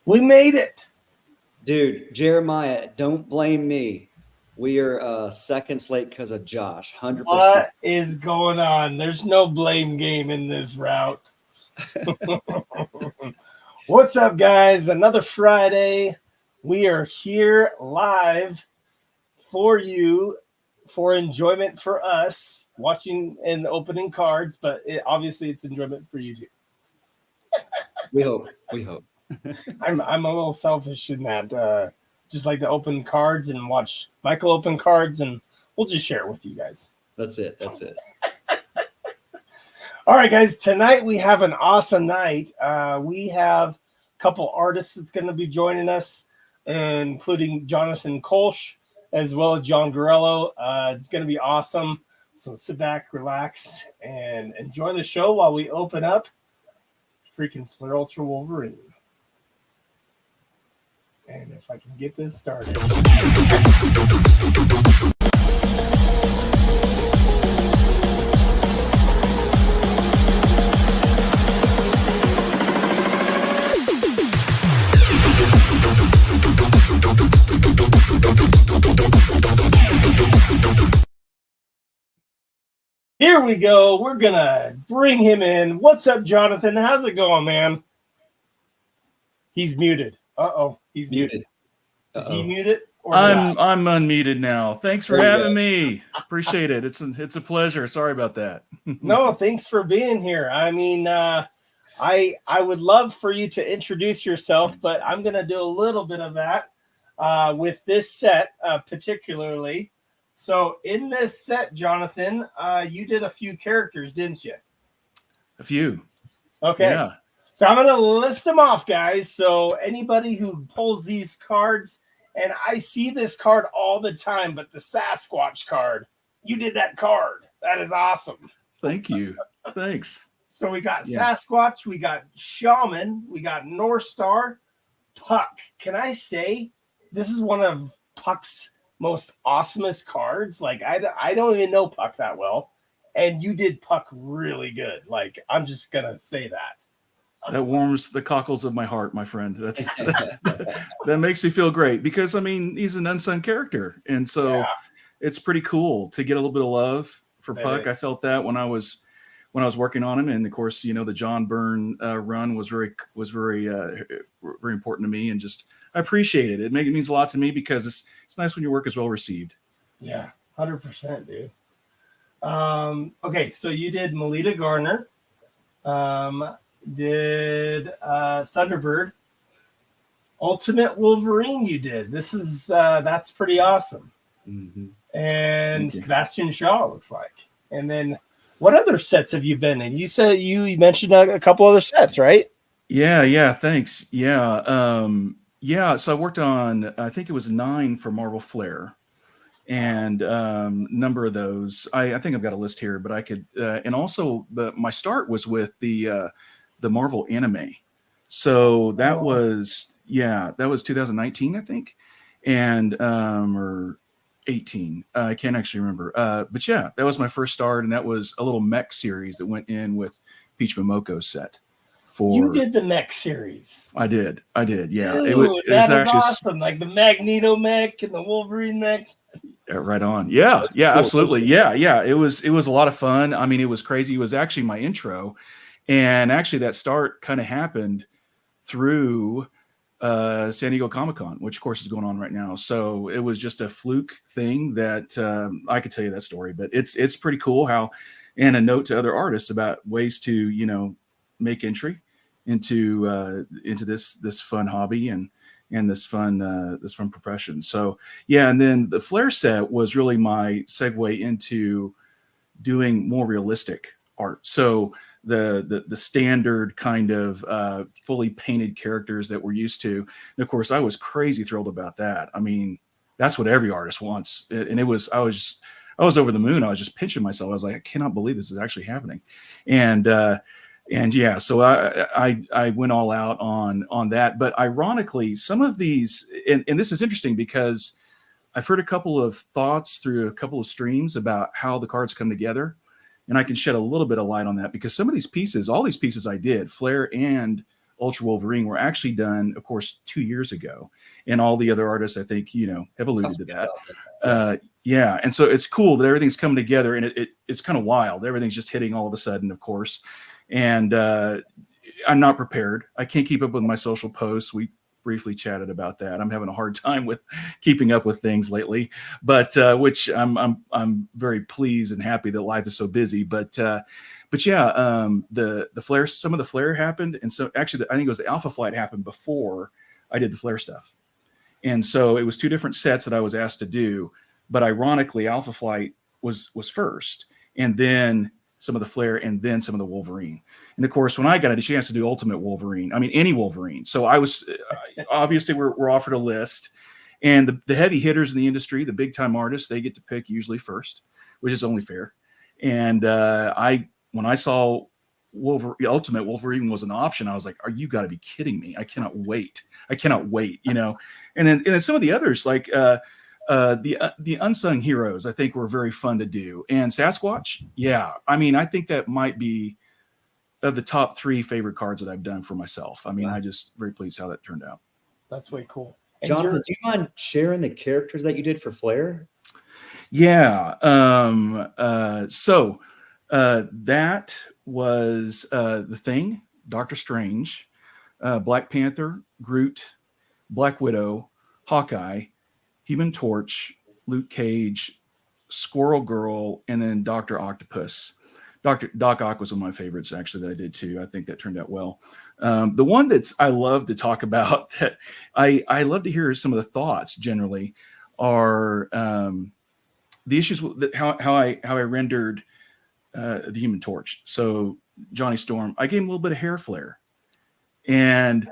We made it. Dude, Jeremiah, don't blame me. We are seconds late because of Josh. 100%. What is going on? There's no blame game in this route. What's up, guys? Another Friday. We are here live for you, for enjoyment for us, watching and opening cards, but obviously it's enjoyment for you too. We hope. We hope. I'm a little selfish in that. Just like to open cards and watch Michael open cards, and we'll just share it with you guys. That's it. That's it. All right, guys. Tonight we have an awesome night. We have a couple artists that's going to be joining us, including Jonathan Kolsch as well as John GRELLO. It's going to be awesome. So sit back, relax, and enjoy the show while we open up freaking Flare Ultra Wolverine. And if I can get this started. Here we go. We're going to bring him in. What's up, Jonathan? How's it going, man? He's muted. Uh-oh. He's muted. Did he mute it? I'm unmuted now. Thanks for having me. Appreciate it. It's a pleasure. Sorry about that. No, thanks for being here. I mean, I would love for you to introduce yourself, but I'm going to do a little bit of that with this set particularly. So in this set, Jonathan, you did a few characters, didn't you? A few. Okay. Yeah. So I'm going to list them off, guys. So anybody who pulls these cards, and I see this card all the time, but the Sasquatch card, you did that card. That is awesome. Thank you. Thanks. So we got Sasquatch, we got Shaman, we got North Star, Puck. Can I say this is one of Puck's most awesomest cards? Like, I don't even know Puck that well, and you did Puck really good. Like, I'm just going to say that. That warms the cockles of my heart, my friend. That makes me feel great because, I mean, he's an unsung character. And so it's pretty cool to get a little bit of love for Puck. I felt that when I was working on him. And of course, you know, the John Byrne run was very important to me, and just, I appreciate it. It means a lot to me because it's nice when your work is well received. Yeah, 100%, dude. Okay, so you did Melita Garner. Did Thunderbird, Ultimate Wolverine. You did. This is that's pretty awesome. Mm-hmm. And Sebastian Shaw looks like. And then what other sets have you been in? You said you mentioned a couple other sets, right? Yeah. Thanks. Yeah. So I worked on, I think it was 9 for Marvel Flair. And number of those, I think I've got a list here, but I could, and also my start was with the Marvel anime. So that was 2019, I think. And, or 18, I can't actually remember. But yeah, that was my first start. And that was a little mech series that went in with Peach Momoko's set. You did the mech series. I did. Yeah. Dude, it was actually awesome. Like the Magneto mech and the Wolverine mech. Right on. Yeah, absolutely. Yeah. It was a lot of fun. I mean, it was crazy. It was actually my intro. And actually that start kind of happened through San Diego Comic-Con, which of course is going on right now. So it was just a fluke thing that I could tell you that story, but it's pretty cool how, and a note to other artists about ways to, you know, make entry into this fun hobby and this fun profession. So yeah, and then the Flair set was really my segue into doing more realistic art. So the standard kind of fully painted characters that we're used to. And of course, I was crazy thrilled about that. I mean, that's what every artist wants. And I was over the moon. I was just pinching myself. I was like, I cannot believe this is actually happening. And yeah, so I went all out on that. But ironically, some of these, and this is interesting because I've heard a couple of thoughts through a couple of streams about how the cards come together. And I can shed a little bit of light on that because some of these pieces, all these pieces I did, Flair and Ultra Wolverine were actually done, of course, 2 years ago. And all the other artists, I think, have alluded to that. Yeah. And so it's cool that everything's coming together, and it's kind of wild. Everything's just hitting all of a sudden, of course. And I'm not prepared. I can't keep up with my social posts. We briefly chatted about that. I'm having a hard time with keeping up with things lately, but which I'm very pleased and happy that life is so busy. But yeah, the flare, some of the flare happened, and so actually I think it was the Alpha Flight happened before I did the flare stuff, and so it was 2 different sets that I was asked to do. But ironically, Alpha Flight was first, and then some of the flare, and then some of the Wolverine. And of course, when I got a chance to do Ultimate Wolverine, I mean, any Wolverine. So I was, obviously we're offered a list, and the heavy hitters in the industry, the big time artists, they get to pick usually first, which is only fair. And when I saw Ultimate Wolverine was an option, I was like, you gotta be kidding me. I cannot wait. And then some of the others, like, the unsung heroes, I think were very fun to do. And Sasquatch, yeah, I mean, I think that might be of the top 3 favorite cards that I've done for myself. I mean, I just very pleased how that turned out. That's way cool. And Jonathan, do you mind sharing the characters that you did for Flare? Yeah. So that was the Thing, Doctor Strange, Black Panther, Groot, Black Widow, Hawkeye, Human Torch, Luke Cage, Squirrel Girl, and then Dr. Octopus. Doc Ock was one of my favorites, actually, that I did too. I think that turned out well. The one I love to talk about, that I love to hear some of the thoughts generally, are the issues with how I rendered the Human Torch. So Johnny Storm, I gave him a little bit of hair flare, and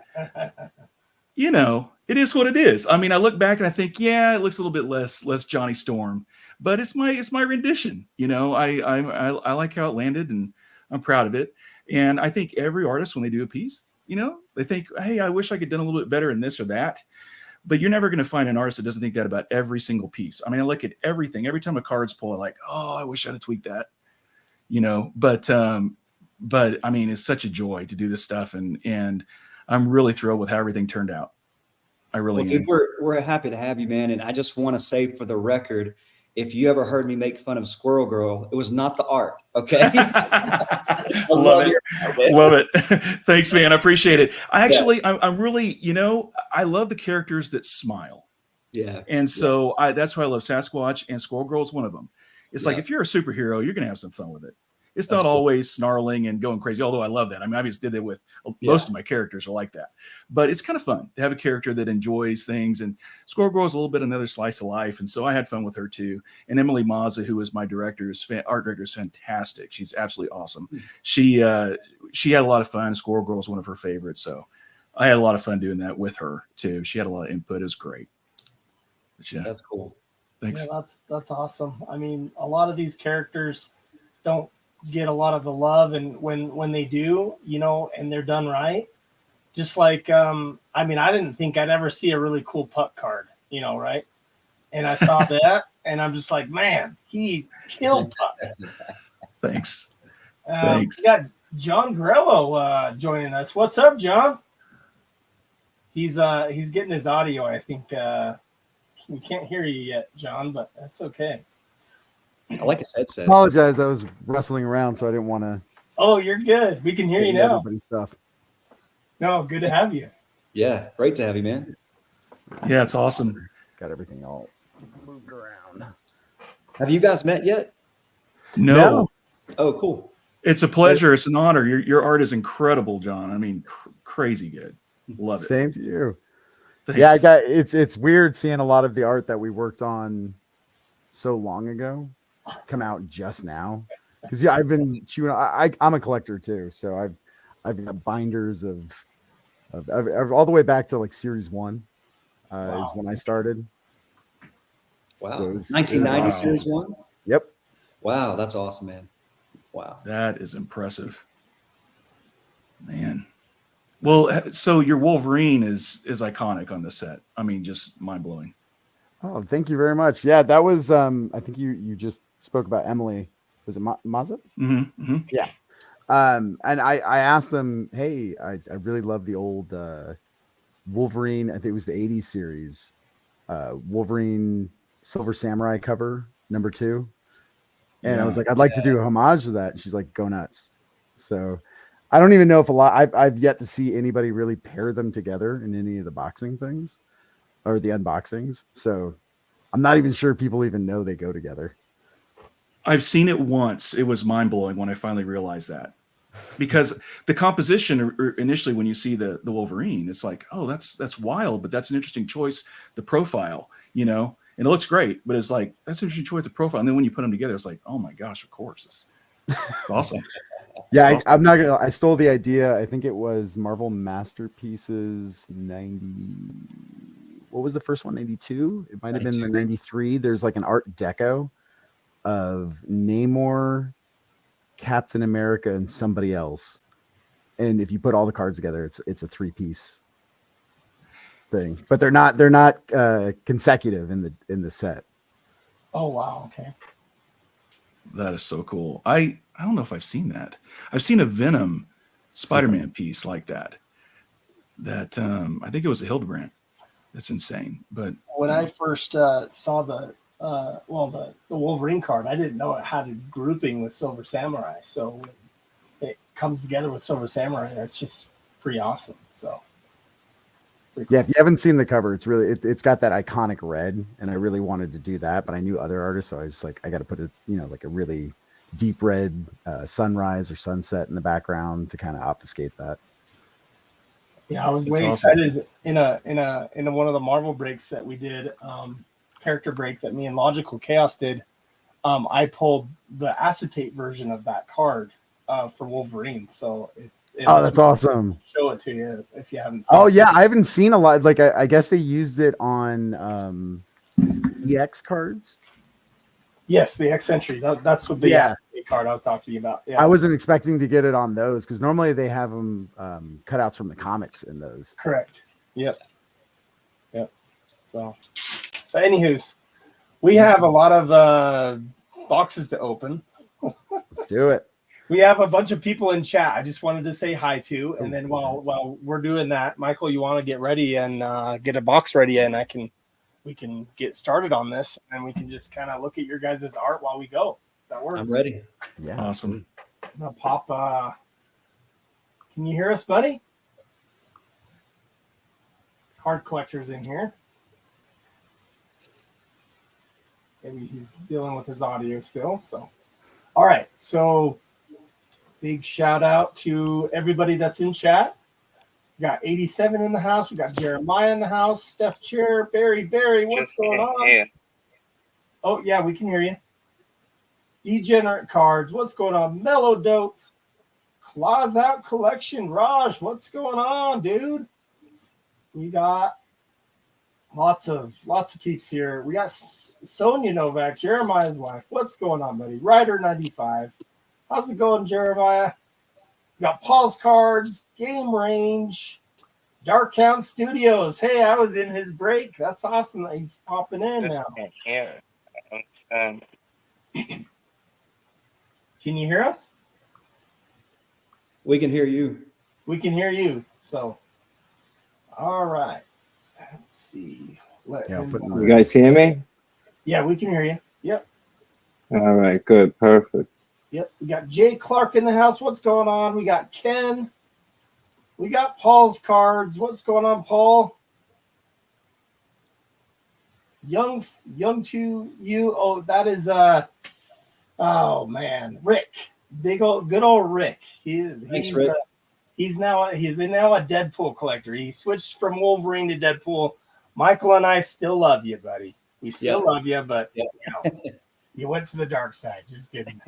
it is what it is. I mean, I look back and I think, yeah, it looks a little bit less Johnny Storm, but it's my rendition. I like how it landed, and I'm proud of it. And I think every artist, when they do a piece, they think, hey, I wish I could have done a little bit better in this or that. But you're never going to find an artist that doesn't think that about every single piece. I mean, I look at everything. Every time a card's pulled, I'm like, oh, I wish I'd have tweaked that. But I mean, it's such a joy to do this stuff, and I'm really thrilled with how everything turned out. I really am. Dude, we're happy to have you, man. And I just want to say, for the record, if you ever heard me make fun of Squirrel Girl, it was not the art. Okay. I love it. Love it. Thanks, man. I appreciate it. I'm really, I love the characters that smile. Yeah. And so that's why I love Sasquatch, and Squirrel Girl is one of them. It's like, if you're a superhero, you're going to have some fun with it. It's not always snarling and going crazy, although I love that. I mean, I just did it with most of my characters are like that. But it's kind of fun to have a character that enjoys things. And Squirrel Girl is a little bit another slice of life. And so I had fun with her too. And Emily Mazza, who is my art director, is fantastic. She's absolutely awesome. She had a lot of fun. Squirrel Girl is one of her favorites. So I had a lot of fun doing that with her too. She had a lot of input. It was great. But yeah. That's cool. Thanks. Yeah, that's awesome. I mean, a lot of these characters don't get a lot of the love, and when they do, and they're done right, just like I mean, I didn't think I'd ever see a really cool Puck card, right? And I saw that, and I'm just like, man, he killed Puck. Thanks. Thanks. We got John Grello joining us. What's up, John? He's getting his audio. I think we can't hear you yet, John, but that's okay. I like his headset. Apologize, I was wrestling around, so I didn't want to. Oh, you're good. We can hear you now. Everybody's stuff. No, good to have you. Yeah, great to have you, man. Yeah, it's awesome. Got everything all moved around. Have you guys met yet? No. Oh, cool. It's a pleasure. It's an honor. Your art is incredible, John. I mean, crazy good. Love it. Same to you. Thanks. Yeah, it's weird seeing a lot of the art that we worked on so long ago come out just now, because I've been chewing. I'm a collector too, so I've got binders of all the way back to like Series 1 is when I started. Wow. So it was 1990 Series 1. Yep. Wow, that's awesome, man. Wow, that is impressive, man. Well, so your Wolverine is iconic on the set. I mean, just mind blowing. Oh, thank you very much. Yeah, that was I think you just spoke about Emily. Was it Mazza? Mm-hmm, mm-hmm. Yeah. And I asked them, hey, I really love the old Wolverine. I think it was the 80s series, Wolverine Silver Samurai cover #2. And I was like, I'd like to do a homage to that. And she's like, go nuts. So I don't even know if I've yet to see anybody really pair them together in any of the boxing things or the unboxings. So I'm not even sure people even know they go together. I've seen it once. It was mind blowing when I finally realized that, because the composition initially, when you see the Wolverine, it's like, oh, that's wild, but that's an interesting choice. The profile, and it looks great, but it's like, that's an interesting choice. The profile. And then when you put them together, it's like, oh my gosh, of course. It's awesome. Yeah, Awesome. I'm not gonna. I stole the idea. I think it was Marvel Masterpieces 90. What was the first one? 92. It might have been the 93. There's like an Art Deco of Namor, Captain America, and somebody else. And if you put all the cards together, it's a 3-piece thing. But they're not consecutive in the set. Oh wow, okay. That is so cool. I don't know if I've seen that. I've seen a Venom Spider-Man piece like that. That I think it was a Hildebrandt. That's insane. But when I first saw the Wolverine card, I didn't know it had a grouping with Silver Samurai. So when it comes together with Silver Samurai, that's just pretty awesome. So cool. Yeah, if you haven't seen the cover, it's got that iconic red, and I really wanted to do that, but I knew other artists, so I was like, I got to put like a really deep red sunrise or sunset in the background to kind of obfuscate that. Yeah, I was way excited in one of the Marvel breaks that we did, character break that me and Logical Chaos did. I pulled the acetate version of that card for Wolverine. So that's awesome. Show it to you if you haven't seen it. Oh yeah, I haven't seen a lot. Like I guess they used it on EX cards. Yes, the Eccentric. That's what the acetate card I was talking about. Yeah. I wasn't expecting to get it on those because normally they have them cutouts from the comics in those. Correct. Yep. So, but anywho's, we have a lot of boxes to open. Let's do it. We have a bunch of people in chat. I just wanted to say hi to, and then while we're doing that, Michael, you want to get ready and get a box ready, and we can get started on this, and we can just kind of look at your guys' art while we go. That works. I'm ready. Yeah. Awesome. I'm gonna pop. Can you hear us, buddy? Card collector's in here. Maybe he's dealing with his audio still. So, all right. So, big shout out to everybody that's in chat. We got 87 in the house. We got Jeremiah in the house. Steph Chair, Barry, what's going on? Yeah. Oh, yeah, we can hear you. Degenerate Cards, what's going on? Mellow Dope. Claws Out Collection. Raj, what's going on, dude? We got lots of peeps here. We got Sonia Novak, Jeremiah's wife. What's going on, buddy? Ryder 95. How's it going, Jeremiah? We got Paul's Cards, Game Range, Dark Count Studios. Hey, I was in his break. That's awesome that he's popping in now. Yeah. Can you hear us? We can hear you. We can hear you. So, all right. Let's see. You guys hear me? Yeah, we can hear you. Yep. All right, good. Perfect. Yep. We got Jay Clark in the house. What's going on? We got Ken. We got Paul's Cards. What's going on, Paul? Young to you. Oh, that is oh man, Rick. Good old Rick. Thanks, Rick. He's now a Deadpool collector. He switched from Wolverine to Deadpool. Michael and I still love you, buddy. We still love you, but you went to the dark side. Just kidding.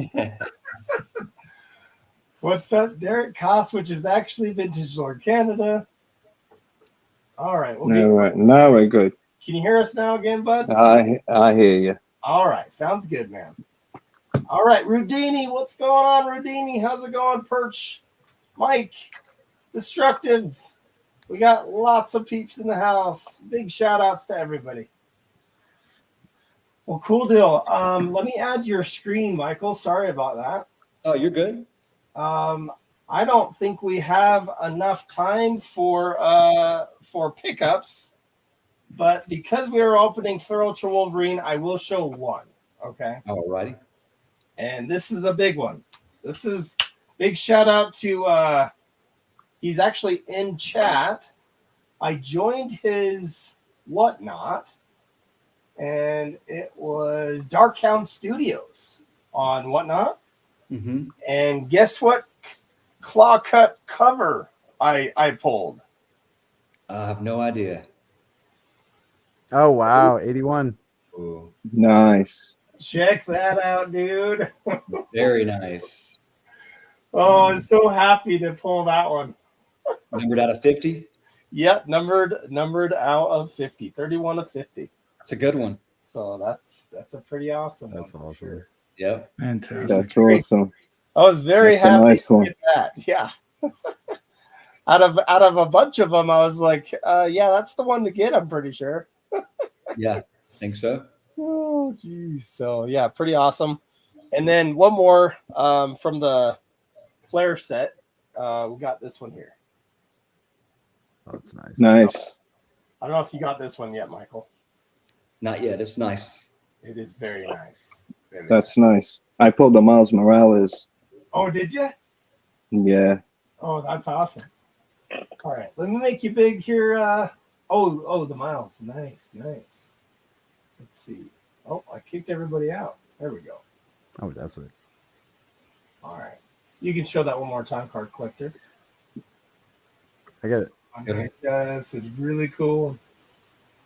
What's up, Derek Koss, which is actually Vintage Lord Canada. All right. Now we're good. Can you hear us now again, bud? I hear you. All right. Sounds good, man. All right. Rudini, what's going on, Rudini? How's it going, Perch? Mike, Destructive. We got lots of peeps in the house. Big shout outs to everybody. Well, cool deal. Let me add your screen, Michael. Sorry about that. Oh, you're good. I don't think we have enough time for pickups, but because we are opening Thorough Ultra Wolverine, I will show one. Okay. All righty. And this is a big one. This is big shout out to he's actually in chat. I joined his whatnot, and it was Darkhound Studios on whatnot. Mm-hmm. And guess what claw cut cover I pulled? I have no idea. Oh wow, 81. Ooh, Nice. Check that out, dude. very nice. Oh, I'm so happy to pull that one. Numbered out of 50. Yep, numbered out of 50, 31 of 50. That's a good one. So that's a pretty awesome That's one. awesome. Sure. Yep. Fantastic. That's awesome. I was very That's a happy nice to one. get that. Yeah. out of a bunch of them, I was like, yeah, that's the one to get, I'm pretty sure. Yeah, I think so. Oh, geez. So, yeah, pretty awesome. And then one more from the Flare set. We got this one here. Oh, that's nice. Nice. I don't know if you got this one yet, Michael. Not yet. It's nice. It is very nice. Very That's nice. I pulled the Miles Morales. Oh, did you? Yeah. Oh, that's awesome. All right, let me make you big here. The Miles. Nice. Let's see. Oh, I kicked everybody out. There we go. Oh, that's it. All right. You can show that one more time, Card Collector. I got it. Okay, guys, it's really cool.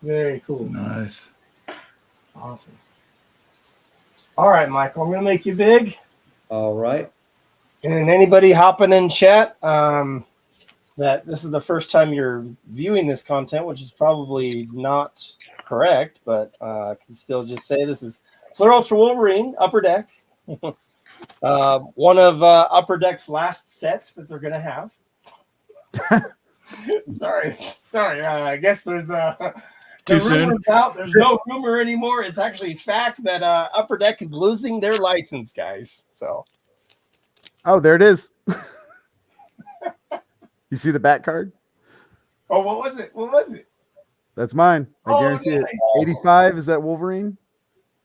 Very cool. Nice. Awesome. All right, Michael, I'm going to make you big. All right. And anybody hopping in chat, that this is the first time you're viewing this content, which is probably not correct, but I can still just say this is Flare Ultra Wolverine, Upper Deck. One of Upper Deck's last sets that they're going to have. Sorry. I guess there's Too soon? out. There's no rumor anymore. It's actually fact that Upper Deck is losing their license, guys. So, Oh, there it is. You see the back card? oh, what was it? That's mine. I Oh, guarantee it. nice. 85. Is that Wolverine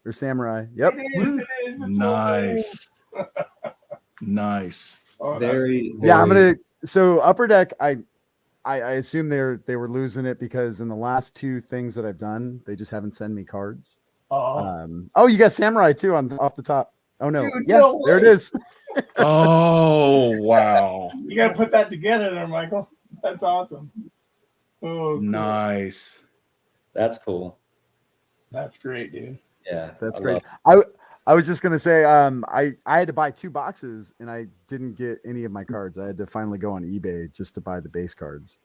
or Samurai? Yep. It is. It's Nice. Nice. Wolverine. Oh, Very. Yeah, I'm very- gonna. So Upper Deck, I assume they were losing it because in the last two things that I've done, they just haven't sent me cards. Oh, You got Samurai too off the top. Oh no, Dude, yeah, no there it way. is. Oh, wow. you got to put that together there, Michael. That's awesome. Oh, cool. Nice. That's cool. That's great, dude. Yeah. That's I great. love I was just gonna say, I had to buy 2 boxes and I didn't get any of my cards. I had to finally go on eBay just to buy the base cards.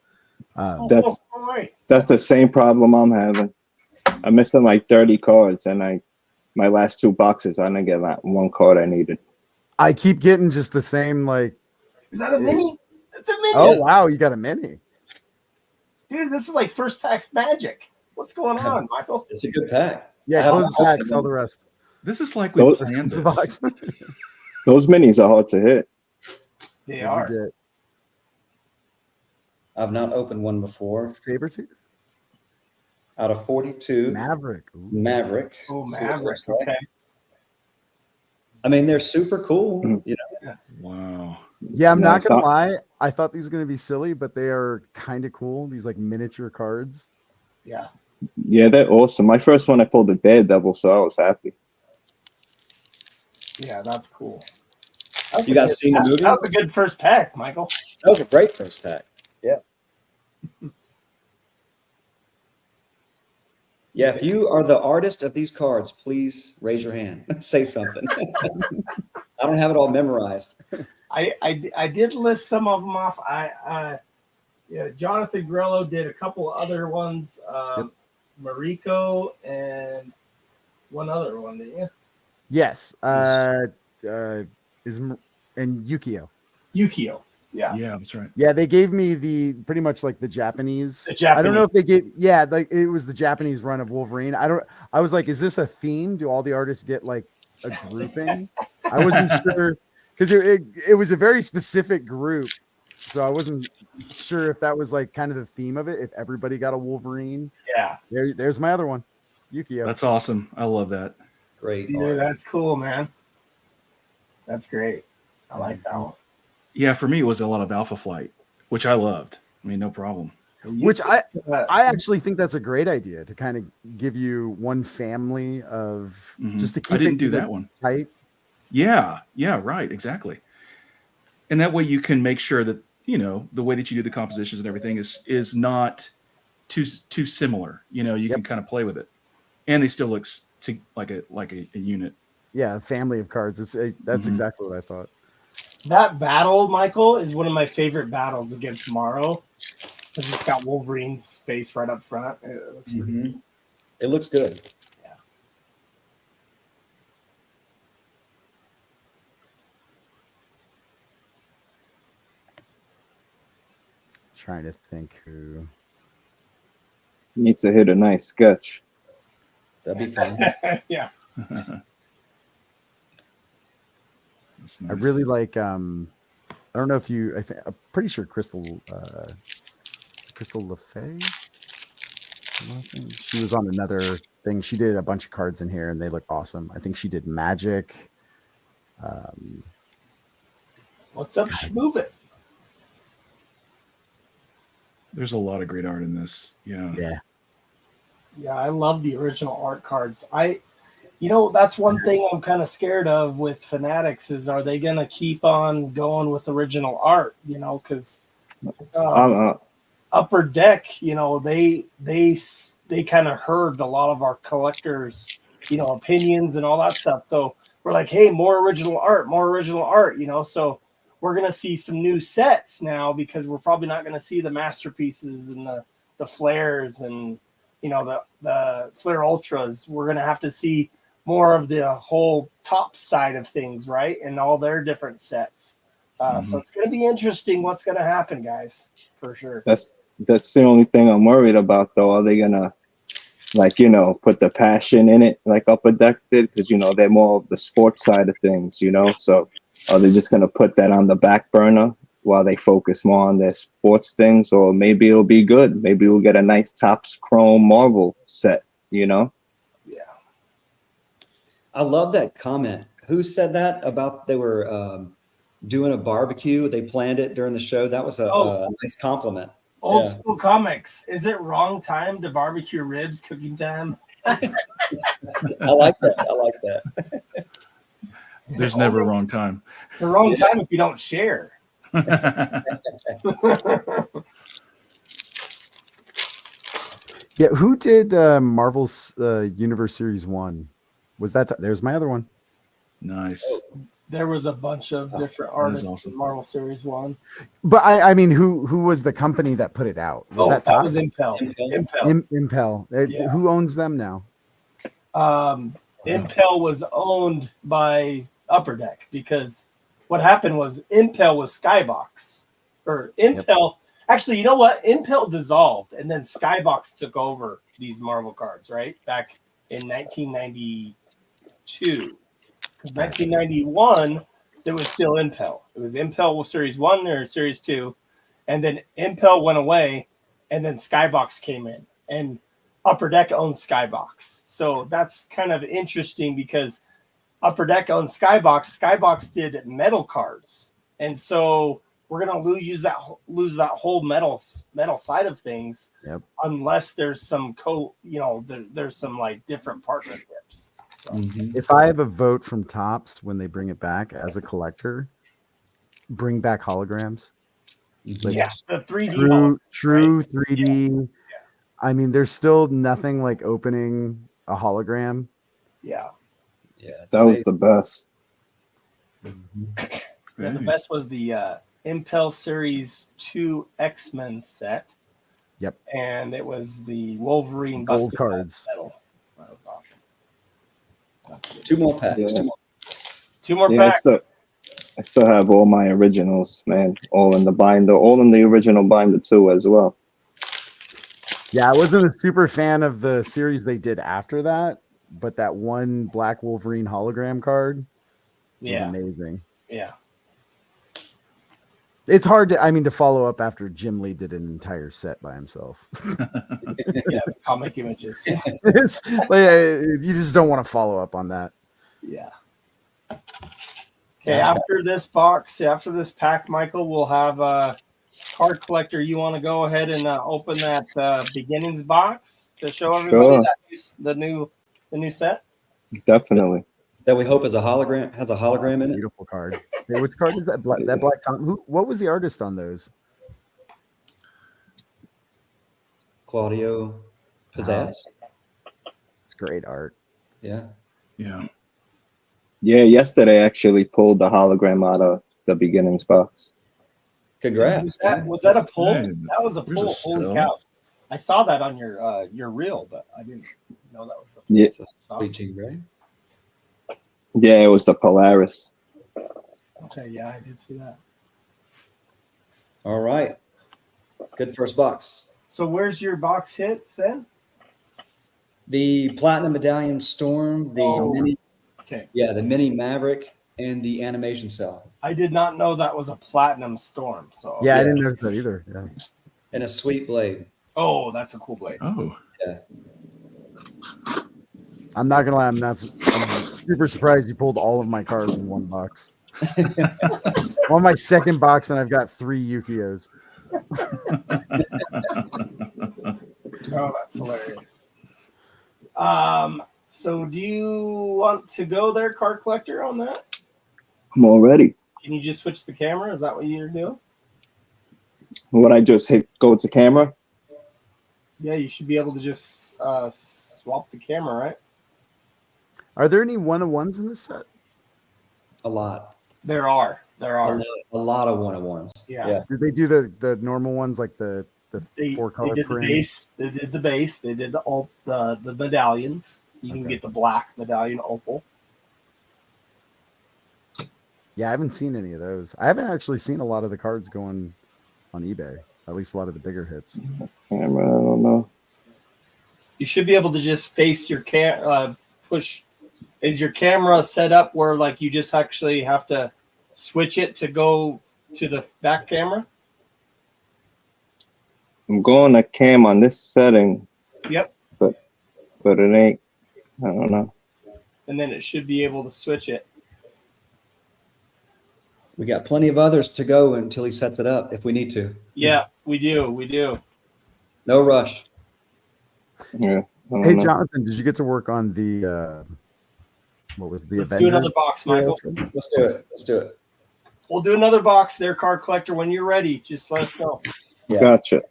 That's- boy. That's the same problem I'm having. I'm missing like 30 cards, and my last 2 boxes, I didn't get that one card I needed. I keep getting just the same like. Is that a mini? It's a mini. Oh wow, you got a mini. Dude, this is like first pack magic. What's going on, Michael? It's a good pack. Yeah, I have close a the box pack, of sell them. the rest. This is like we Those- planned The this. box. Those minis are hard to hit. They We are. get I've not opened one before. Sabretooth, Out of 42, Maverick. Ooh. Maverick. Oh, See what it Maverick. looks like. Okay. I mean, they're super cool. You know, Wow. Yeah, I'm No, not it's gonna not. lie. I thought these were gonna be silly, but they are kind of cool. These like miniature cards. Yeah. Yeah, they're awesome. My first one, I pulled a Daredevil, so I was happy. Yeah, that's cool. You guys seen the movie? That was a good first pack, Michael. That was a great first pack. Yeah. Yeah, if you are the artist of these cards, please raise your hand. Say something. I don't have it all memorized. I did list some of them off. Yeah, Jonathan Grello did a couple other ones. Mariko and one other one, didn't you? Yes. And Yukio. Yukio. Yeah. Yeah, that's right. Yeah, they gave me the pretty much like the Japanese. The I don't know if Japanese. they gave. Yeah, like it was the Japanese run of Wolverine. I was like, is this a theme? Do all the artists get like a grouping? I wasn't sure because it was a very specific group, so I wasn't sure if that was like kind of the theme of it. If everybody got a Wolverine, Yeah. there's my other one, Yukio. That's awesome. I love that. Great. Yeah, art. that's cool, man. That's great. I like that one. Yeah, for me, it was a lot of Alpha Flight, which I loved. I mean, no problem. Which I actually think that's a great idea to kind of give you one family of just to keep I didn't it do that one tight. Yeah, right, exactly. And that way you can make sure that, you know, the way that you do the compositions and everything is not too similar. You know, you can kind of play with it, and they still look like a unit. Yeah, a family of cards. That's exactly what I thought. That battle, Michael, is one of my favorite battles against Morrow. Because it's got Wolverine's face right up front. It looks really good. It looks good. Yeah. Trying to think who Need to hit a nice sketch. That'd be fun. Yeah. That's I nice. really like. I don't know if you. I'm pretty sure Crystal LaFay. She was on another thing. She did a bunch of cards in here, and they look awesome. I think she did Magic. What's up, move it. There's a lot of great art in this. Yeah. Yeah, I love the original art cards. That's one thing I'm kind of scared of with Fanatics is, are they going to keep on going with original art? You know, because Upper Deck, you know, they kind of heard a lot of our collectors, you know, opinions and all that stuff. So we're like, hey, more original art, you know. So we're gonna see some new sets now, because we're probably not gonna see the masterpieces and the flares and, you know, the flare ultras. We're gonna have to see more of the whole top side of things, right? And all their different sets. So it's gonna be interesting what's gonna happen, guys, for sure. That's the only thing I'm worried about, though. Are they gonna, like, you know, put the passion in it like Upper Deck did? Because, you know, they're more of the sports side of things, you know. So are they just gonna put that on the back burner while they focus more on their sports things? Or maybe it'll be good. Maybe we'll get a nice Topps Chrome Marvel set, you know. Yeah. I love that comment. Who said that about they were doing a barbecue? They planned it during the show. That was a nice compliment. Old school comics. Is it wrong time to barbecue ribs? Cooking time? I like that. There's never a wrong time. It's the wrong time if you don't share. Yeah, who did Marvel's Universe Series 1? Was that there's my other one. Nice. There was a bunch of different artists awesome. in Marvel Series 1. But I mean, who was the company that put it out? Was that that was Topps? Impel. Impel. Yeah. Who owns them now? Impel was owned by Upper Deck, because what happened was Impel was Skybox. Or Impel, actually, you know what? Impel dissolved, and then Skybox took over these Marvel cards, right? Back in 1992. Because 1991, it was still Impel. It was Impel with Series 1 or Series 2. And then Impel went away, and then Skybox came in. And Upper Deck owns Skybox. So that's kind of interesting, because Upper Deck owns Skybox. Skybox did metal cards. And so we're going to lose that whole metal side of things, unless there's some there's some like different partnerships. So. If I have a vote from Topps when they bring it back as a collector, bring back holograms. Like, the 3D true 3D. Yeah. I mean, there's still nothing like opening a hologram. Yeah. That was the best. Yeah, the best was the Impel Series 2 X-Men set. Yep. And it was the Wolverine gold cards. Metal. That was awesome. Two more packs. Yeah. Two more packs. I still have all my originals, man. All in the binder, all in the original binder too, as well. Yeah, I wasn't a super fan of the series they did after that, but that one Black Wolverine hologram card was amazing. Yeah. It's hard to follow up after Jim Lee did an entire set by himself. Yeah, comic images. Yeah. It's like, you just don't want to follow up on that. Yeah. Okay, after this pack, Michael, we'll have Card Collector. You want to go ahead and open that beginnings box to show everybody the new set? Definitely. That we hope has a hologram in it. Beautiful card. Hey, which card is that? That Black Tom. What was the artist on those? Claudio Pizzazz. It's great art. Yeah. Yeah. Yeah, yesterday I actually pulled the hologram out of the beginnings box. Congrats. Was that a pull? Good. That was a There's pull. a Holy still. cow! I saw that on your reel, but I didn't know that was the Yeah, It's a PG, right? yeah, it was the Polaris. Okay, yeah, I did see that. All right. Good first box. So where's your box hits then? The Platinum Medallion Storm, Oh. mini, Okay. the Mini Maverick, and the Animation Cell. I did not know that was a Platinum Storm. So Yeah, I didn't notice that either. Yeah. And a Sweet Blade. Oh, that's a cool blade. Oh. Yeah. I'm not gonna lie, I'm super surprised you pulled all of my cards in one box. On my second box, and I've got 3 Yukios. Oh, that's hilarious. So do you want to go there, Card Collector, on that? I'm all ready. Can you just switch the camera? Is that what you're doing? When I just go to camera, Yeah, you should be able to just swap the camera, right? Are there any 1-of-1s in this set? A lot. There are. A lot of one-on-ones. Yeah. Did they do the normal ones like the They 4-color did the print? base. They did the base. They did the medallions. You can Okay. get the black medallion opal. Yeah, I haven't seen any of those. I haven't actually seen a lot of the cards going on eBay. At least a lot of the bigger hits. camera, I don't know. You should be able to just face your push. Is your camera set up where like you just actually have to switch it to go to the back camera? I'm going to cam on this setting, Yep. but it ain't. I don't know. And then it should be able to switch it. We got plenty of others to go until he sets it up if we need to. Yeah, we do. No rush. Yeah. I don't Hey, know. Jonathan, did you get to work on the what was the Let's do Avengers? another box, Michael. Let's do it. We'll do another box there, Card Collector. When you're ready, just let us know. Yeah. Gotcha.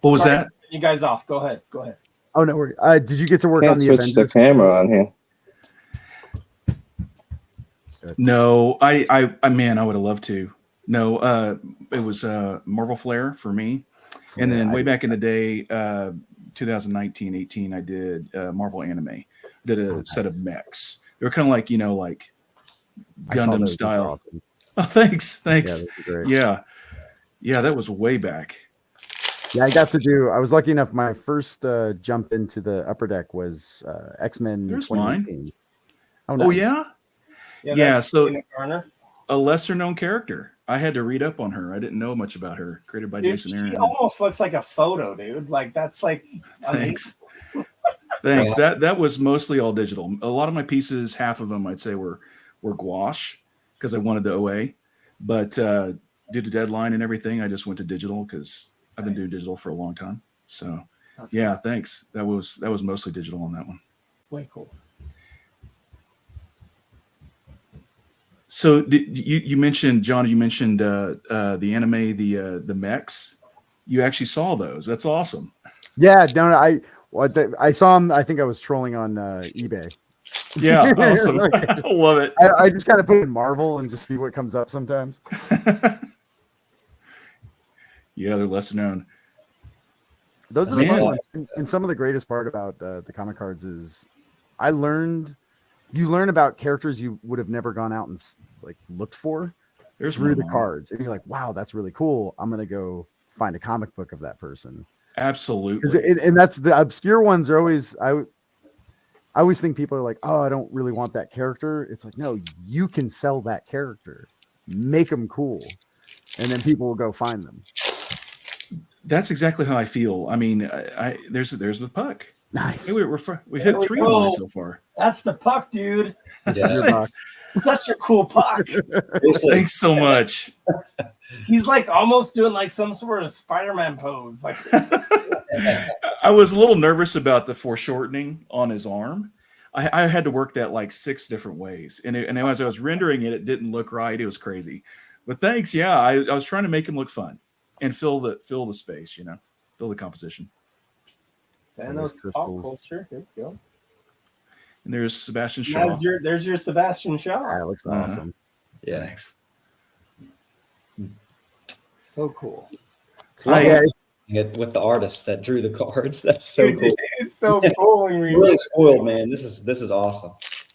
What was Sorry, that? you guys off. Go ahead. Oh no, did you get to work Can't on the switch the Avengers? camera on here. No, I man, I would have loved to. No, it was Marvel Flare for me. And then way back in the day, 2019, 18, I did Marvel Anime. Did a set of mechs. They were kind of like, like I saw Gundam those. Those were style. awesome. Oh, thanks. Yeah, those were great. Yeah, that was way back. Yeah, I got to do. I was lucky enough. My first jump into the upper deck was X-Men There's mine. 2018. Oh, nice. yeah? Yeah, that's so- Tina Garner. A lesser known character. I had to read up on her. I didn't know much about her. Created by Dude, Jason she Aaron. almost looks like a photo, dude. Like that's like Thanks. Thanks. That was mostly all digital. A lot of my pieces, half of them I'd say were gouache because I wanted the OA. But due to deadline and everything, I just went to digital because I've been doing digital for a long time. So That's yeah, thanks. That was mostly digital on that one. way cool. So you mentioned, John, you mentioned the anime, the mechs. You actually saw those. That's awesome. Yeah, no, I saw him. I think I was trolling on eBay. Yeah, awesome. I love it. I just kind of put in Marvel and just see what comes up sometimes. Yeah, they're lesser known. Those are the fun Man. ones. And some of the greatest part about the comic cards is you learn about characters you would have never gone out and like looked for There's through one the more. cards. And you're like, wow, that's really cool. I'm going to go find a comic book of that person. Absolutely. And that's the obscure ones are always, I always think people are like, oh, I don't really want that character. It's like, no, you can sell that character, make them cool. and then people will go find them. That's exactly how I feel. I mean, there's the puck. Nice. We've hit 3 of mine so far. That's the puck, dude. Yeah. Such a cool puck. Thanks so much. He's like almost doing like some sort of Spider-Man pose. Like this. I was a little nervous about the foreshortening on his arm. I had to work that like 6 different ways, and as I was rendering it, it didn't look right. It was crazy, but thanks. Yeah, I was trying to make him look fun and fill the space. You know, fill the composition. Thanos pop culture. Here we go. And there's Sebastian Shaw. There's your Sebastian Shaw. That looks awesome. Yeah. Thanks. So cool. With the artist that drew the cards. That's so cool. It's so cool. When we Really spoiled, man. This is awesome.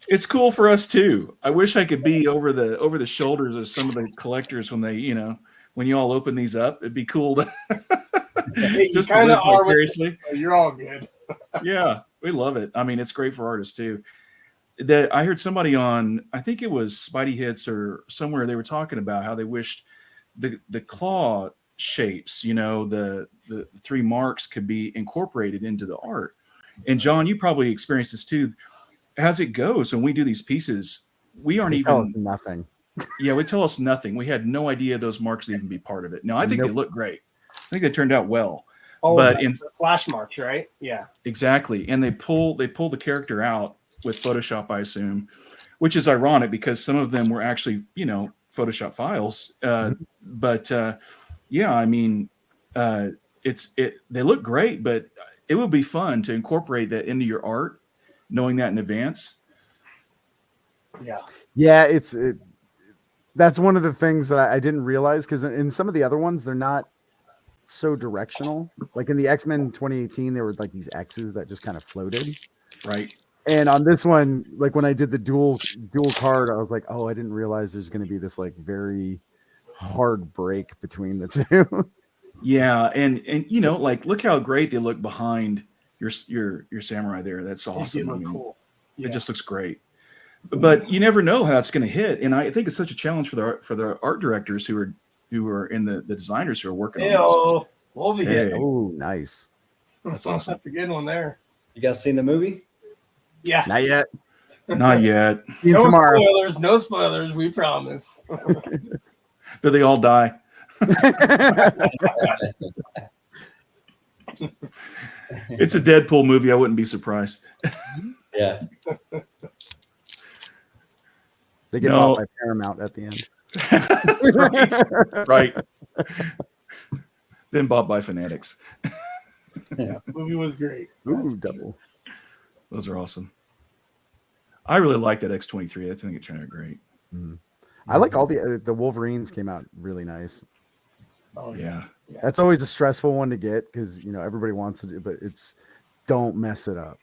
It's cool for us too. I wish I could be over the shoulders of some of the collectors when they, when you all open these up. It'd be cool to just kind of are seriously. So you're all good. Yeah, we love it. I mean, it's great for artists too. That I heard somebody on, I think it was Spidey Hits or somewhere, they were talking about how they wished the claw shapes, the 3 marks could be incorporated into the art. And John, you probably experienced this too. As it goes, when we do these pieces, we aren't even nothing. Yeah, they tell us nothing. We had no idea those marks would even be part of it. Now, I think they look great. I think they turned out well. Oh, but in the slash marks, right? Yeah, exactly. And they pull the character out with Photoshop, I assume, which is ironic because some of them were actually, Photoshop files. But yeah, I mean, they look great, but it would be fun to incorporate that into your art, knowing that in advance. Yeah, that's one of the things that I didn't realize, because in some of the other ones, they're not so directional. Like in the X-Men 2018, there were like these X's that just kind of floated. Right. And on this one, like when I did the dual card, I was like, oh, I didn't realize there's going to be this like very hard break between the two. Yeah, and like look how great they look behind your samurai there. That's awesome. I mean, cool. Yeah. It just looks great. But you never know how it's going to hit, and I think it's such a challenge for the art directors who are in the designers who are working on this. Hey. Oh, nice. That's awesome. That's a good one there. You guys seen the movie? Yeah. Not yet. Not yet. No spoilers, we promise. Do they all die? It's a Deadpool movie. I wouldn't be surprised. Yeah. They get bought by Paramount at the end. Right. Then bought by Fanatics. Yeah, the movie was great. Ooh, double. Those are awesome. I really like that X-23. I think it turned out great. Mm. I like all the Wolverines came out really nice. Oh Yeah. That's always a stressful one to get because everybody wants to do, but don't mess it up.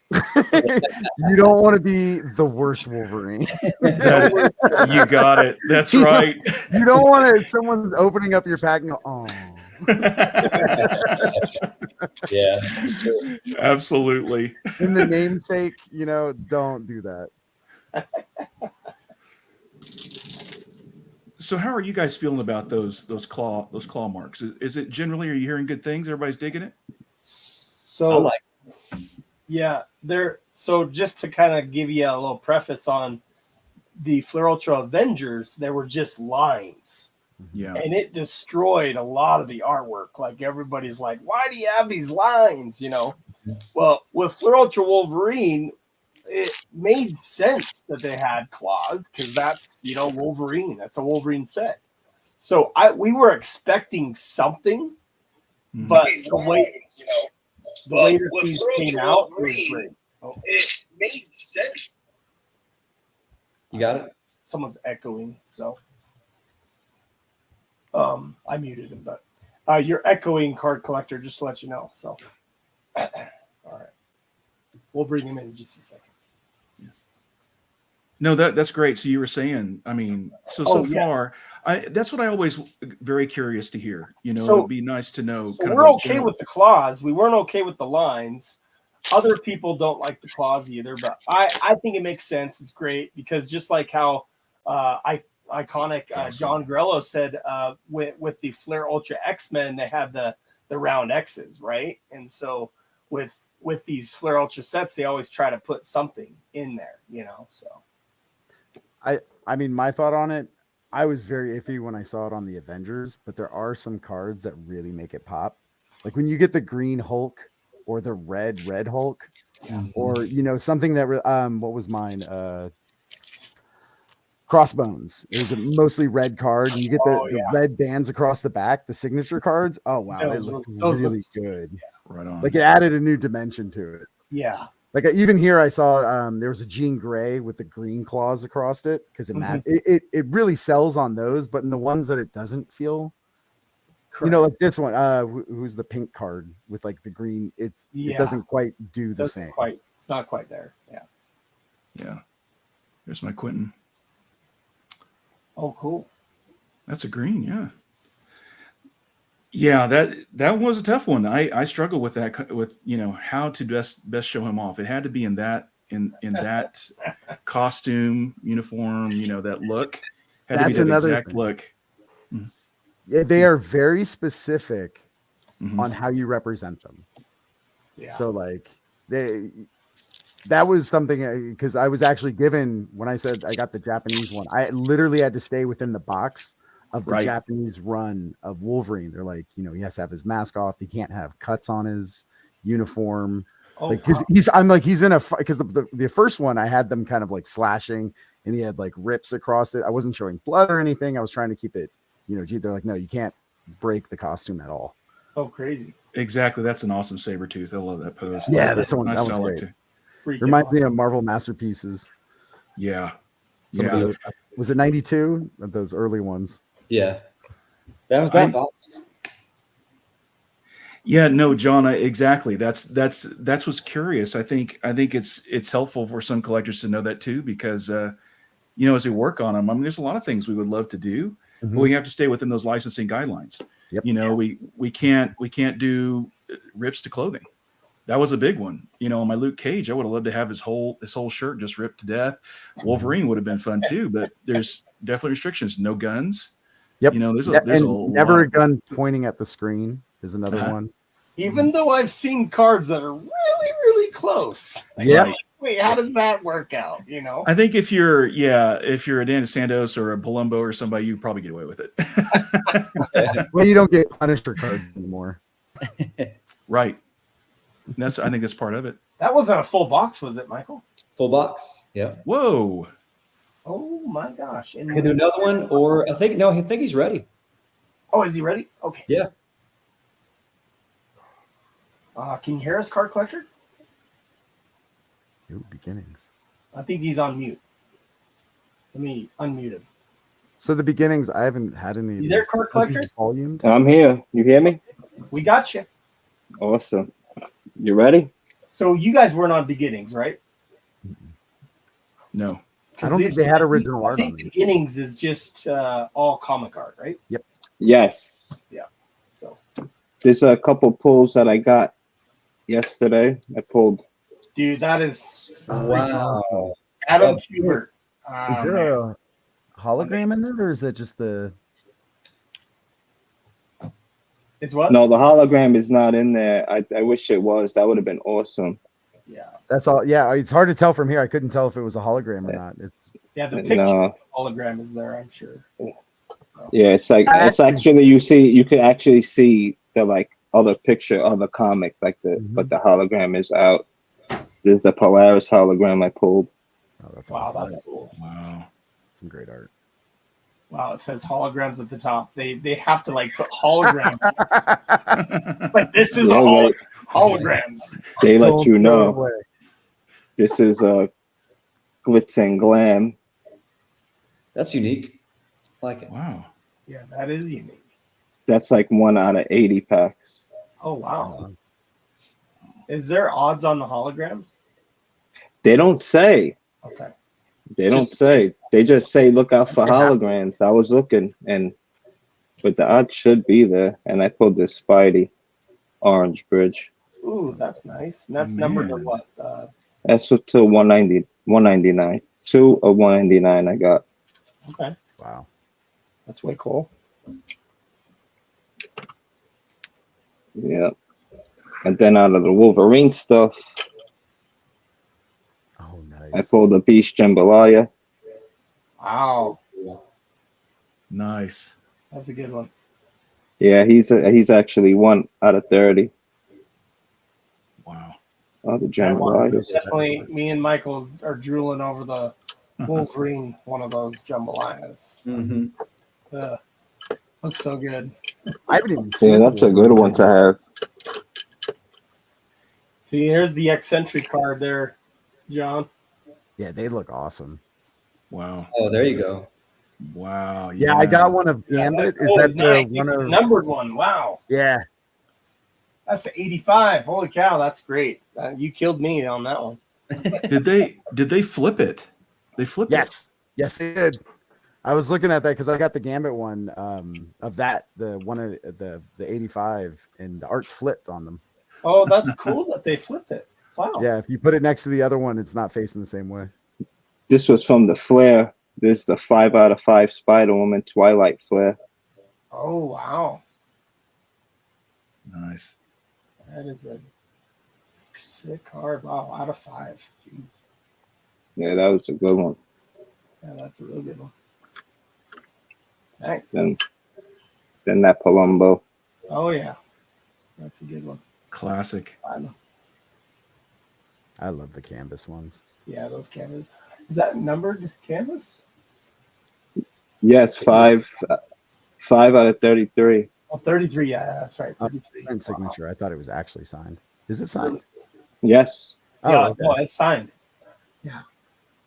You don't want to be the worst Wolverine. You got it. That's right. You don't want someone opening up your pack and go, oh. Yeah. Absolutely. In the namesake, don't do that. So how are you guys feeling about those claw marks? Is it generally, are you hearing good things? Everybody's digging it? So yeah, so just to kind of give you a little preface on the Fleur Ultra Avengers, there were just lines. Yeah. And it destroyed a lot of the artwork. Like everybody's like, why do you have these lines? Well, with Fleur Ultra Wolverine, it made sense that they had claws because that's, Wolverine. That's a Wolverine set. So we were expecting something, but the way the piece came out was great. It made sense. You got it? Someone's echoing, so I muted him, but you're echoing, card collector, just to let you know. So all right. We'll bring him in just a second. No, that's great. So you were saying, I mean, so far, that's what I always very curious to hear. It'd be nice to know. So we're okay with the claws. We weren't okay with the lines. Other people don't like the claws either, but I think it makes sense. It's great because just like how I iconic. Awesome. John Grello said with the Flair Ultra X-Men, they have the round X's, right? And so with these Flair Ultra sets, they always try to put something in there, you know. So I mean, my thought on it, I was very iffy when I saw it on the Avengers, but there are some cards that really make it pop. Like when you get the green Hulk or the red Hulk, or you know, something that what was mine? Crossbones. It was a mostly red card. And you get the red bands across the back, the signature cards. Oh wow, it looked really good. Right on. Like it added a new dimension to it. yeah, Like even here, I saw there was a Jean Grey with the green claws across it because it really sells on those, but in the ones that it doesn't feel, you know, like this one, who's the pink card with like the green, it doesn't quite do the same. It's not quite there. Yeah. Yeah. There's my Quentin. Oh, cool. That's a green, yeah. Yeah, that was a tough one. I struggle with that, with, you know, how to best show him off. It had to be in that costume, uniform, you know, that look. That's another exact look. Yeah, they are very specific on how you represent them. Yeah. So like that was something, because I was actually given, when I said I got the Japanese one, I literally had to stay within the box of the Japanese run of Wolverine. They're like, you know, he has to have his mask off. He can't have cuts on his uniform. Like, cause he's in a, because the first one I had them kind of like slashing and he had like rips across it. I wasn't showing blood or anything. I was trying to keep it, you know, they're like, no, you can't break the costume at all. Oh, crazy. Exactly. That's an awesome saber tooth. I love that pose. Yeah, that's one. That one's great. Too. Reminds me of Marvel Masterpieces. Yeah. Was it 92? Those early ones. Yeah. That was that box. Yeah, no, John, exactly. That's what's curious. I think it's helpful for some collectors to know that too, because you know, as we work on them, I mean, there's a lot of things we would love to do, but we have to stay within those licensing guidelines. Yep. You know, we can't do rips to clothing. That was a big one. You know, my Luke Cage, I would have loved to have his whole shirt just ripped to death. Wolverine would have been fun too, but there's definitely restrictions. No guns. Yep. You know, there's never a gun pointing at the screen is another one. Even though I've seen cards that are really, really close. Yeah. Wait, how does that work out? You know, I think if you're a Dan Santos or a Palumbo or somebody, you probably get away with it. Well, you don't get Punisher cards anymore. Right. I think that's part of it. That wasn't a full box, was it, Michael? Full box. Yeah. Whoa. Oh my gosh. Can we do another one? Or I think he's ready. Oh, is he ready? Okay. Yeah. Can you hear us, Card Collector? Ooh, beginnings. I think he's on mute. Let me unmute him. So the beginnings, I haven't had any of these. There, Card Collector? Volumed. I'm here. You hear me? We got you. Awesome. You ready? So you guys weren't on beginnings, right? No. I don't think they had original art on it. Beginnings is just all comic art, right? Yep. Yes. Yeah. So there's a couple pulls that I got yesterday. I pulled. Dude, that is wow. Adam Kubert. Is there a hologram in there, or is that just the? It's what? No, the hologram is not in there. I wish it was. That would have been awesome. Yeah. That's all. Yeah, it's hard to tell from here. I couldn't tell if it was a hologram or not. It's the picture hologram is there, I'm sure. So. Yeah, it's like it's actually you could actually see the like other picture of the comic, like but the hologram is out. There's the Polaris hologram I pulled. Oh, that's awesome. That's cool. Wow. Some great art. Wow, it says holograms at the top. They have to like put holograms. It's like this is holograms. They let you know. This is a glitz and glam. That's unique. I like it. Wow. Yeah, that is unique. That's like 1 out of 80 packs. Oh wow. Is there odds on the holograms? They don't say. Okay. They don't say. They just say look out for holograms. I was looking, but the odds should be there. And I pulled this Spidey Orange Bridge. Ooh, that's nice. And that's numbered to what? That's to 190, 199. 2 of 199 I got. Okay. Wow. That's way cool. Yeah. And then out of the Wolverine stuff, Oh, I nice. pulled a Beast Jambalaya. Wow, Nice. that's a good one. Yeah, he's actually 1 out of 30. Wow. Oh, the That one Jambalayas. definitely. Me and Michael are drooling over the Wolverine, one of those jambalayas. Mm-hmm. Looks so good. I haven't even seen Yeah, the that's a good Wolverine one to have. See, here's the eccentric card there, John. Yeah, they look awesome. Wow. Oh, there you go. Wow. Yeah, I got one of Gambit. Is that the one the of? numbered one? Wow, Yeah, that's the 85. Holy cow, that's great. You killed me on that one. Did they flip it? They flipped it. yes, they did. I was looking at that because I got the Gambit one of that, the one of the 85, and the art's flipped on them. Oh, that's cool that they flipped it. Wow. Yeah, if you put it next to the other one, it's not facing the same way. This was from the Flare. This is the 5 out of 5 Spider-Woman Twilight Flare. Oh, wow. Nice. That is a sick card. Wow, out of 5. Jeez. Yeah, that was a good one. Yeah, that's a real good one. Nice. Then that Palumbo. Oh, yeah. That's a good one. Classic. I love the canvas ones. Yeah, those canvas. Is that numbered canvas? Yes, 5 out of 33. Oh, 33. Yeah, that's right. 33. And signature. I thought it was actually signed. Is it signed? Yes. Oh, Yeah, okay. no, it's signed.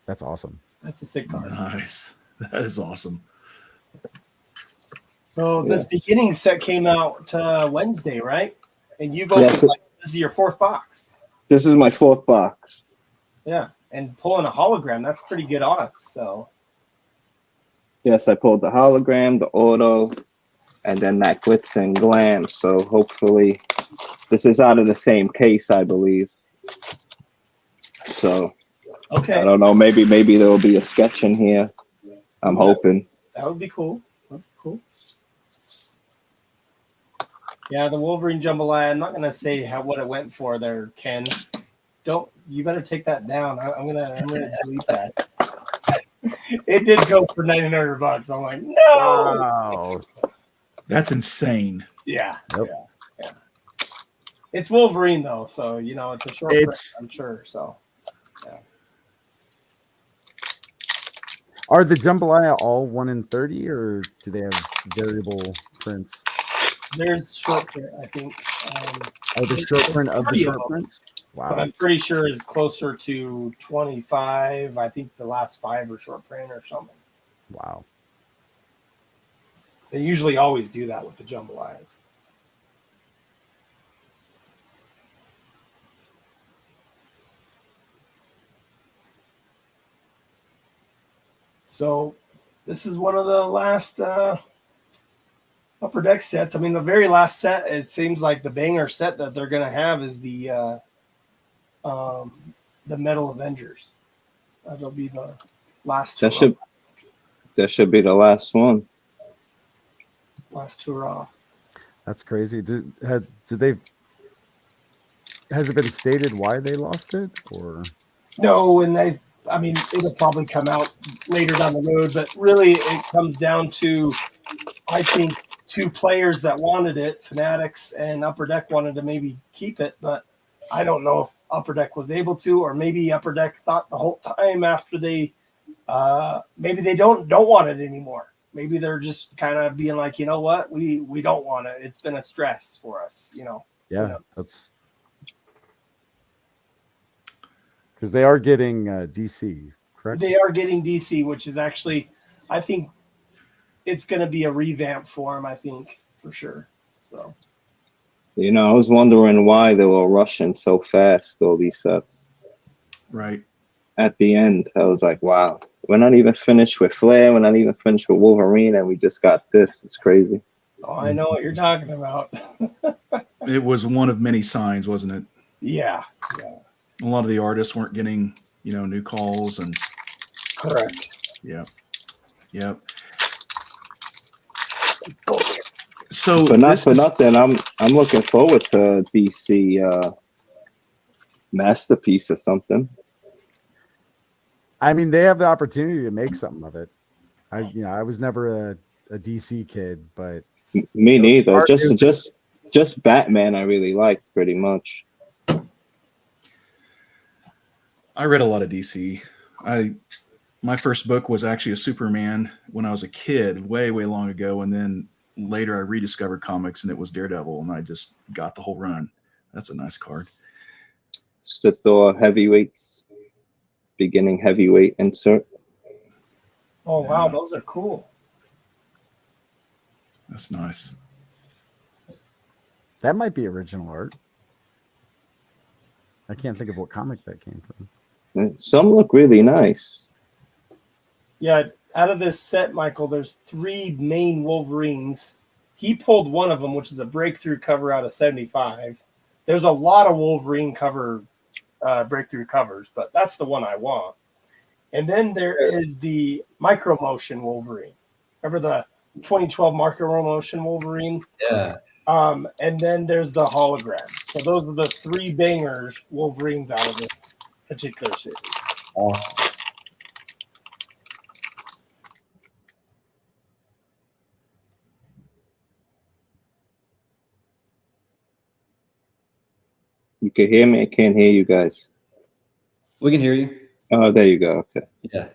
That's awesome. That's a sick card. Nice. That is awesome. So this Yes. beginning set came out Wednesday, right? And you've opened Yes. this is your 4th box. This is my 4th box. Yeah, and pulling a hologram, that's pretty good odds. So Yes, I pulled the hologram, the auto, and then that glitz and glam. So hopefully this is out of the same case, I believe. So okay, I don't know. Maybe there will be a sketch in here. I'm hoping. that would be cool. That's cool. Yeah, the Wolverine Jambalaya. I'm not gonna say what it went for there, Ken. You better take that down. I'm gonna delete that. It did go for $1,900. I'm like, no. Wow. That's insane. Yeah. Yep. Yeah. It's Wolverine though, so it's a short print, I'm sure. So Are the jambalaya all 1 in 30, or do they have variable prints? there's short print, I think. Oh, the short print of the 30 of short them. prints? But Wow. I'm pretty sure it's closer to 25. I think the last 5 are short print or something. Wow. They usually always do that with the jambalayas. So this is one of the last Upper Deck sets. I mean, the very last set, it seems like the banger set that they're going to have is the Metal Avengers. That'll be the last hurrah. That should be the last one. Last hurrah. That's crazy. Has it been stated why they lost it, or? No, and it'll probably come out later down the road, but really it comes down to, I think, 2 players that wanted it, Fanatics and Upper Deck wanted to maybe keep it, but I don't know if Upper Deck was able to, or maybe Upper Deck thought the whole time after they, maybe they don't want it anymore. Maybe they're just kind of being like, you know what, we don't want it. It's been a stress for us, Yeah, that's because they are getting DC, correct? They are getting DC, which is actually, I think it's going to be a revamp for them, I think, for sure. So, I was wondering why they were rushing so fast, all these sets. Right. At the end, I was like, wow, we're not even finished with Flair. We're not even finished with Wolverine, and we just got this. It's crazy. oh, I know what you're talking about. It was one of many signs, wasn't it? Yeah. A lot of the artists weren't getting, new calls and Correct. yeah. So But not this for is- nothing. I'm looking forward to DC Masterpiece or something. I mean, they have the opportunity to make something of it. I was never a DC kid, but Me neither. hard Just Batman. I really liked pretty much. I read a lot of DC. My first book was actually a Superman when I was a kid, way long ago, and then later I rediscovered comics and it was Daredevil, and I just got the whole run. That's a nice card. Thor heavyweights, beginning heavyweight insert. Oh wow, those are cool. That's nice. that might be original art. I can't think of what comic that came from. Some look really nice. Yeah, out of this set, Michael, there's 3 main Wolverines. He pulled one of them, which is a breakthrough cover out of 75. There's a lot of Wolverine cover breakthrough covers, but that's the one I want. And then there is the micro motion Wolverine. Remember the 2012 micro motion Wolverine? Yeah. And then there's the hologram. So those are the 3 bangers Wolverines out of this particular series. Awesome. You can hear me. I can't hear you guys. We can hear you. Oh, there you go. Okay. Yeah.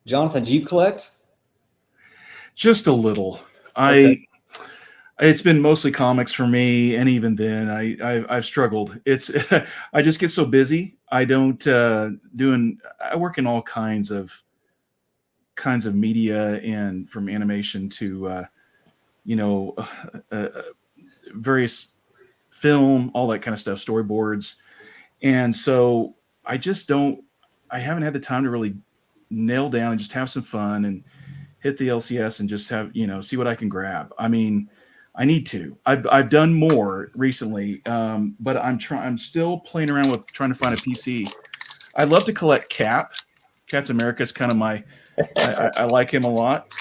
Jonathan, do you collect? Just a little. Okay. It's been mostly comics for me, and even then, I've struggled. It's I just get so busy. I don't I work in all kinds of media, and from animation to various film, all that kind of stuff, storyboards, and so I haven't had the time to really nail down and just have some fun and hit the LCS and just have see what I can grab. I mean, I need to. I've done more recently, but I'm still playing around with trying to find a PC. I'd love to collect Cap. Captain America is kind of my. I like him a lot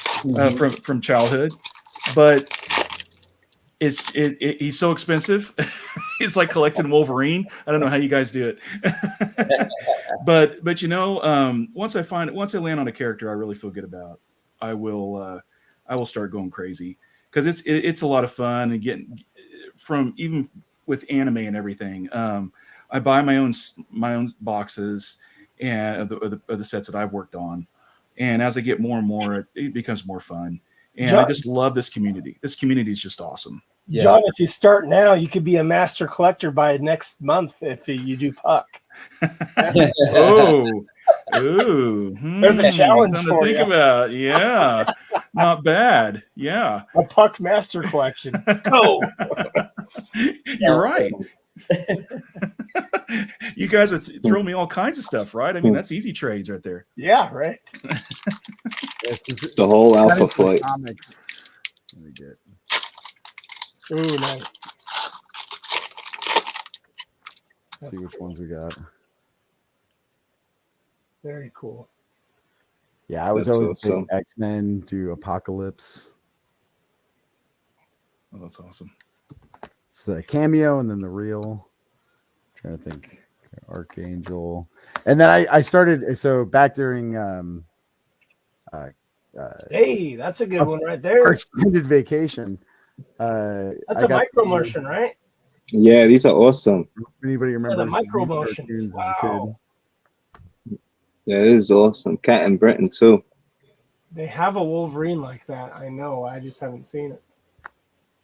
from childhood, but he's so expensive. It's like collecting Wolverine. I don't know how you guys do it, but once I land on a character I really feel good about, I will start going crazy, because it's a lot of fun, and getting from, even with anime and everything. I buy my own boxes and of the sets that I've worked on, and as I get more and more, it becomes more fun. And John, I just love this community. This community is just awesome. Yeah. John, if you start now, you could be a master collector by next month if you do Puck. Oh, ooh, There's a challenge something for to think you. about. Yeah, not bad. Yeah, A Puck master collection. Go. you're right. You guys are throwing me all kinds of stuff, right? I mean, that's easy trades right there. Yeah, right. The whole Alpha Flight. Comics. Let me get. Ooh, nice. See which ones we got. Very cool. Yeah, I was That's always awesome. big X-Men to Apocalypse. Oh, that's awesome. It's the cameo and then the real. Trying to think. Archangel. And then I started, so back during Hey, that's a good one right our there. extended vacation. That's I a got micro motion, right? Yeah, these are awesome. Anybody remember the micro these motions. cartoons as a Wow. Yeah, this is awesome. Cat in Britain too. They have a Wolverine like that. I know. I just haven't seen it.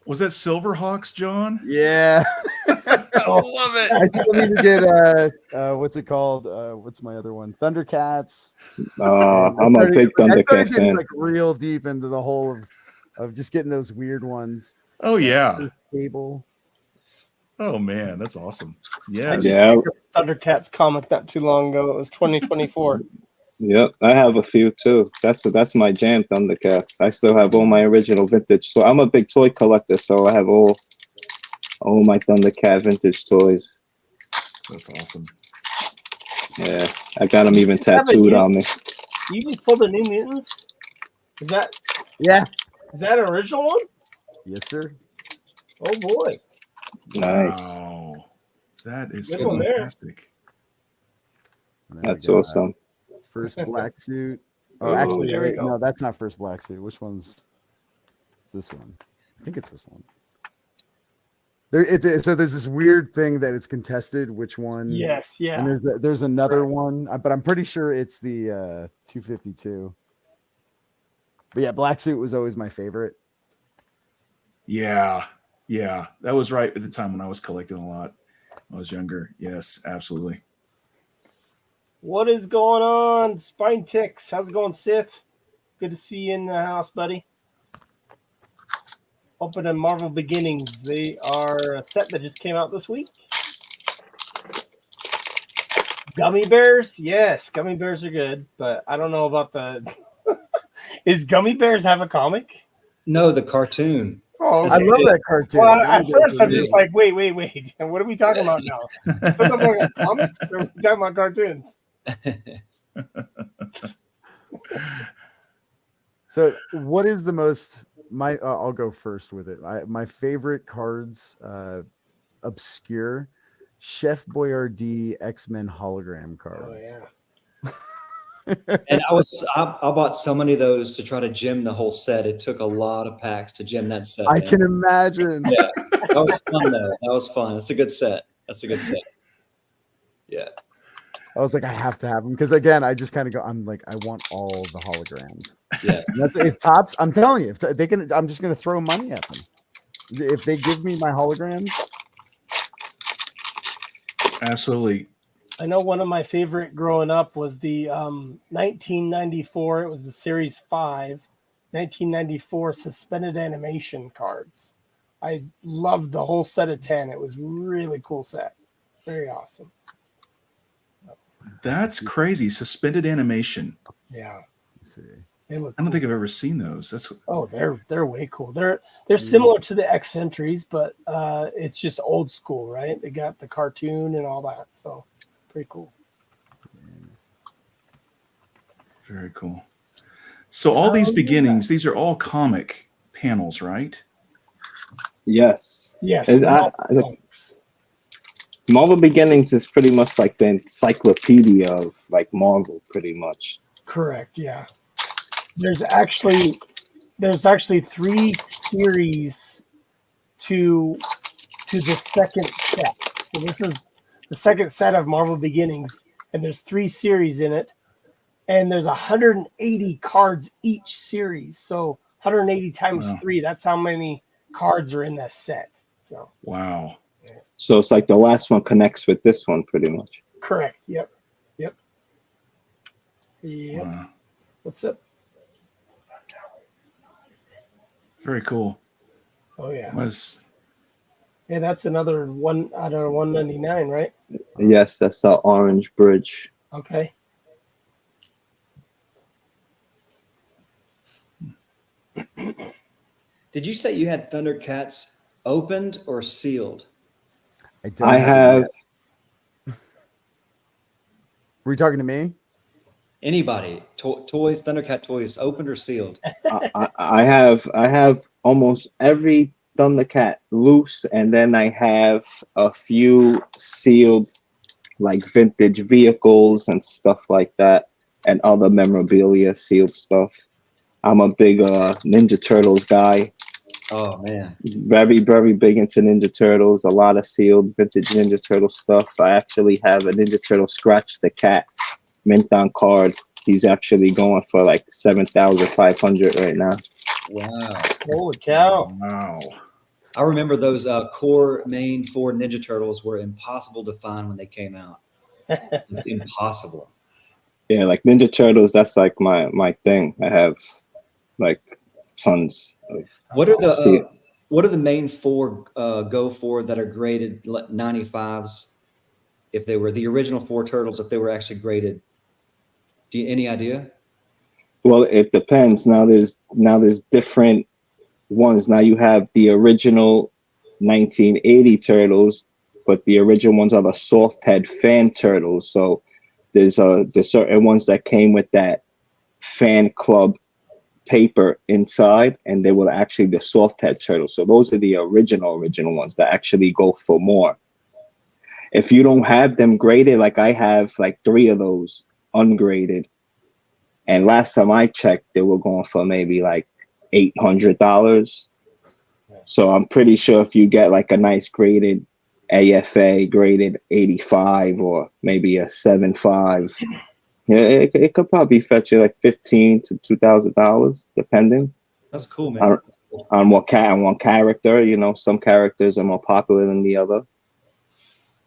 Was that Silverhawks, John? kid? Yeah. I love it. I still need to get what's it called? What's my other one? Thundercats. I'm a big I started Thundercat getting fan. like real deep into the whole of just getting those weird ones. Oh yeah. Cable. Oh man, that's awesome. I Yes. just Yeah. picked up a Thundercats comic not too long ago. It was 2024. Yep, I have a few too. That's my jam, Thundercats. I still have all my original vintage. So I'm a big toy collector, so I have all my Thundercat vintage toys. That's awesome. Yeah, I got them even tattooed on me. You just pulled the New Mutants? Is that an original one? Yes, sir. Oh boy. Nice. Wow. That is Good one there. fantastic. And then That's we got awesome. First black suit. Oh, Ooh, actually, there we wait, go. no, that's not first black suit. Which one's? It's this one. I think it's this one. So there's this weird thing that it's contested. Which one? Yes, yeah. And there's another Correct. one, but I'm pretty sure it's the 252. But yeah, black suit was always my favorite. Yeah. Yeah. That was right at the time when I was collecting a lot. I was younger. Yes, absolutely. What is going on? Spine Ticks. How's it going, Sith? Good to see you in the house, buddy. Open and Marvel Beginnings. They are a set that just came out this week. Gummy Bears? Yes, Gummy Bears are good, but I don't know about the... Is Gummy Bears have a comic? No, the cartoon. Oh, I love that cartoon. Well, Gummy at Bears first are I'm just good. like, wait. What are we talking about now? We're talking about comics or we're talking about cartoons? So, what is the most? I'll go first with it. My favorite cards, obscure, Chef Boyardee X-Men hologram cards. Oh, And I bought so many of those to try to gem the whole set. It took a lot of packs to gem that set. I man. can imagine. Yeah, that was fun though. That was fun. It's a good set. That's a good set. Yeah. I was like, I have to have them because again, I just kind of go. I'm like, I want all the holograms. Yeah. And that's if Tops. I'm telling you, if they can, I'm just going to throw money at them. If they give me my holograms, Absolutely. I know one of my favorite growing up was the 1994. It was the Series 5, 1994 suspended animation cards. I loved the whole set of 10. It was really cool set. Very awesome. That's crazy. Suspended animation. Yeah. let's see. They look I don't cool. think I've ever seen those. That's They're way cool. They're similar to the Eccentrics, but it's just old school, right? They got the cartoon and all that. So pretty cool. very cool. So all these beginnings, these are all comic panels, right? Yes. Yes. And Marvel Beginnings is pretty much like the encyclopedia of like Marvel, pretty much. Correct. Yeah. There's actually 3 series to the second set. So this is the second set of Marvel Beginnings, and there's 3 series in it, and there's 180 cards each series. So 180 times Wow. 3. That's how many cards are in that set. So Wow. So it's like the last one connects with this one, pretty much. correct. Yep. Wow. What's up? Very cool. Oh yeah. Yeah, That's another one out of 199, right? Yes, that's the Orange Bridge. Okay. Did you say you had Thundercats opened or sealed? don't I have. Were you talking to me? Anybody? Toys, Thundercat toys, opened or sealed? I have almost every Thundercat loose, and then I have a few sealed, like vintage vehicles and stuff like that, and other memorabilia sealed stuff. I'm a big Ninja Turtles guy. Oh man. Very, very big into Ninja Turtles. A lot of sealed vintage Ninja Turtle stuff. I actually have a Ninja Turtle Scratch the Cat mint on card. He's actually going for like 7,500 right now. Wow. Holy cow. wow. I remember those core main 4 Ninja Turtles were impossible to find when they came out. Impossible. Yeah, like Ninja Turtles, that's like my thing. I have like tons of What are See- the main 4 go for that are graded 95s? If they were the original 4 turtles, if they were actually graded, any idea? Well, it depends. Now there's different ones. Now you have the original 1980 Turtles, but the original ones are the soft head fan turtles. So there's certain ones that came with that fan club paper inside, and they were actually the soft head turtles. So those are the original ones that actually go for more. If you don't have them graded, like I have like 3 of those ungraded, and last time I checked, they were going for maybe like $800. So I'm pretty sure if you get like a nice graded AFA graded 85 or maybe a 7.5, yeah, it could probably fetch you like $1,500 to $2,000, depending. That's cool, man. On what character. You know, some characters are more popular than the other.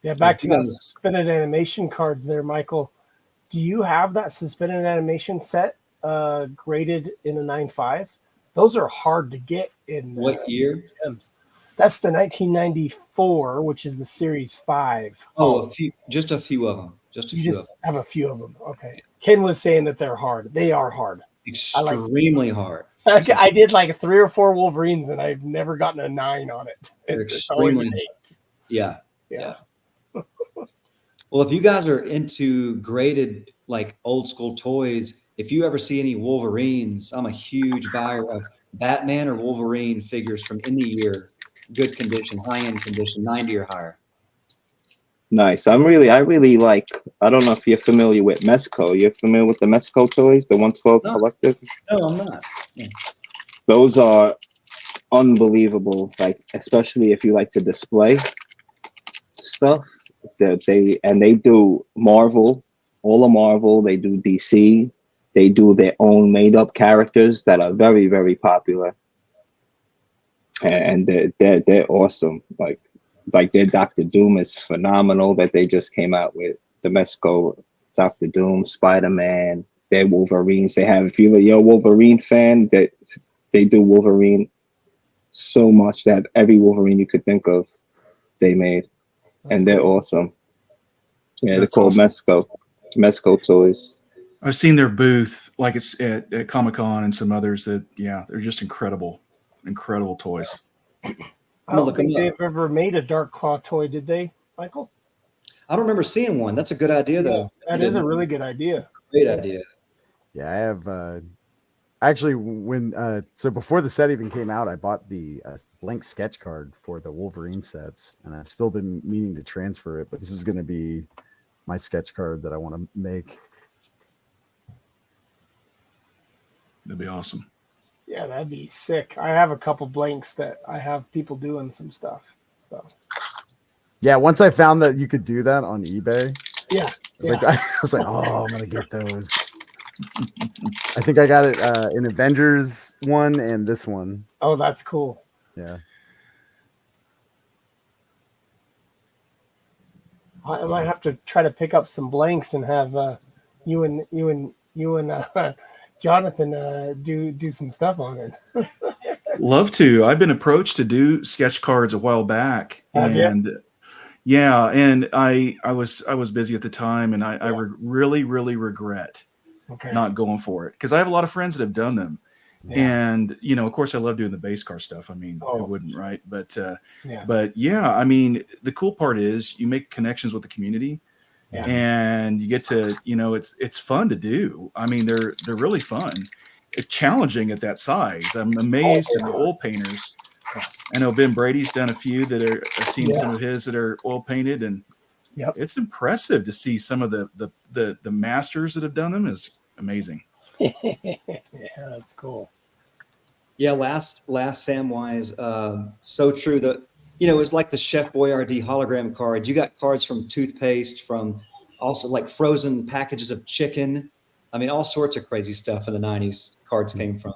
Yeah, back to the suspended animation cards there, Michael. Do you have that suspended animation set graded in a 9.5? Those are hard to get in. What year? That's the 1994, which is the Series 5. Oh, just a few of them. Have a few of them. Okay. Ken was saying that they're hard. They are hard. Extremely hard. I did like 3 or 4 Wolverines, and I've never gotten a 9 on it. It's always an 8. Yeah. Well, if you guys are into graded, like old school toys, if you ever see any Wolverines, I'm a huge buyer of Batman or Wolverine figures from in the year, good condition, high-end condition, 90 or higher. Nice. I really like, I don't know if you're familiar with Mezco. You're familiar with the Mezco toys, the 112 Collective? No, I'm not. Yeah. Those are unbelievable, like, especially if you like to display stuff. They do Marvel, all of Marvel. They do DC. They do their own made-up characters that are very, very popular, and they're awesome. Like their Doctor Doom is phenomenal that they just came out with. The Mezco Doctor Doom, Spider-Man, their Wolverines. They have, if you're a Wolverine fan, that they do Wolverine so much that every Wolverine you could think of, they made. And they're awesome. Yeah, they're called Mezco toys. I've seen their booth, like it's at Comic-Con and some others that, they're just incredible toys. I don't think they've ever made a Dark Claw toy, did they, Michael? I don't remember seeing one. That's a good idea, though. That is a really good idea. Great idea. Yeah, I have actually so before the set even came out, I bought the blank sketch card for the Wolverine sets, and I've still been meaning to transfer it, but this is going to be my sketch card that I want to make. That'd be awesome. Yeah, that'd be sick. I have a couple blanks that I have people doing some stuff. So yeah, once I found that you could do that on eBay, I was like, oh, I'm gonna get those. I think I got it in Avengers one and this one. Oh, that's cool. Yeah. I might have to try to pick up some blanks and have you and Jonathan do some stuff on it. Love to. I've been approached to do sketch cards a while back, and I was busy at the time, and I really regret not going for it, because I have a lot of friends that have done them, and of course I love doing the base car stuff. I mean, who wouldn't, right? But I mean, the cool part is you make connections with the community. Yeah. And you get to, it's fun to do. I mean, they're really fun. It's challenging at that size. I'm amazed at the oil painters. I know Ben Brady's done a few that are, I've seen some of his that are oil painted, and it's impressive to see some of the masters that have done them. Is amazing. Yeah, that's cool. Yeah, last Samwise, so true that. It's like the Chef Boyardee hologram card. You got cards from toothpaste, from also like frozen packages of chicken. I mean, all sorts of crazy stuff in the 90s cards came from.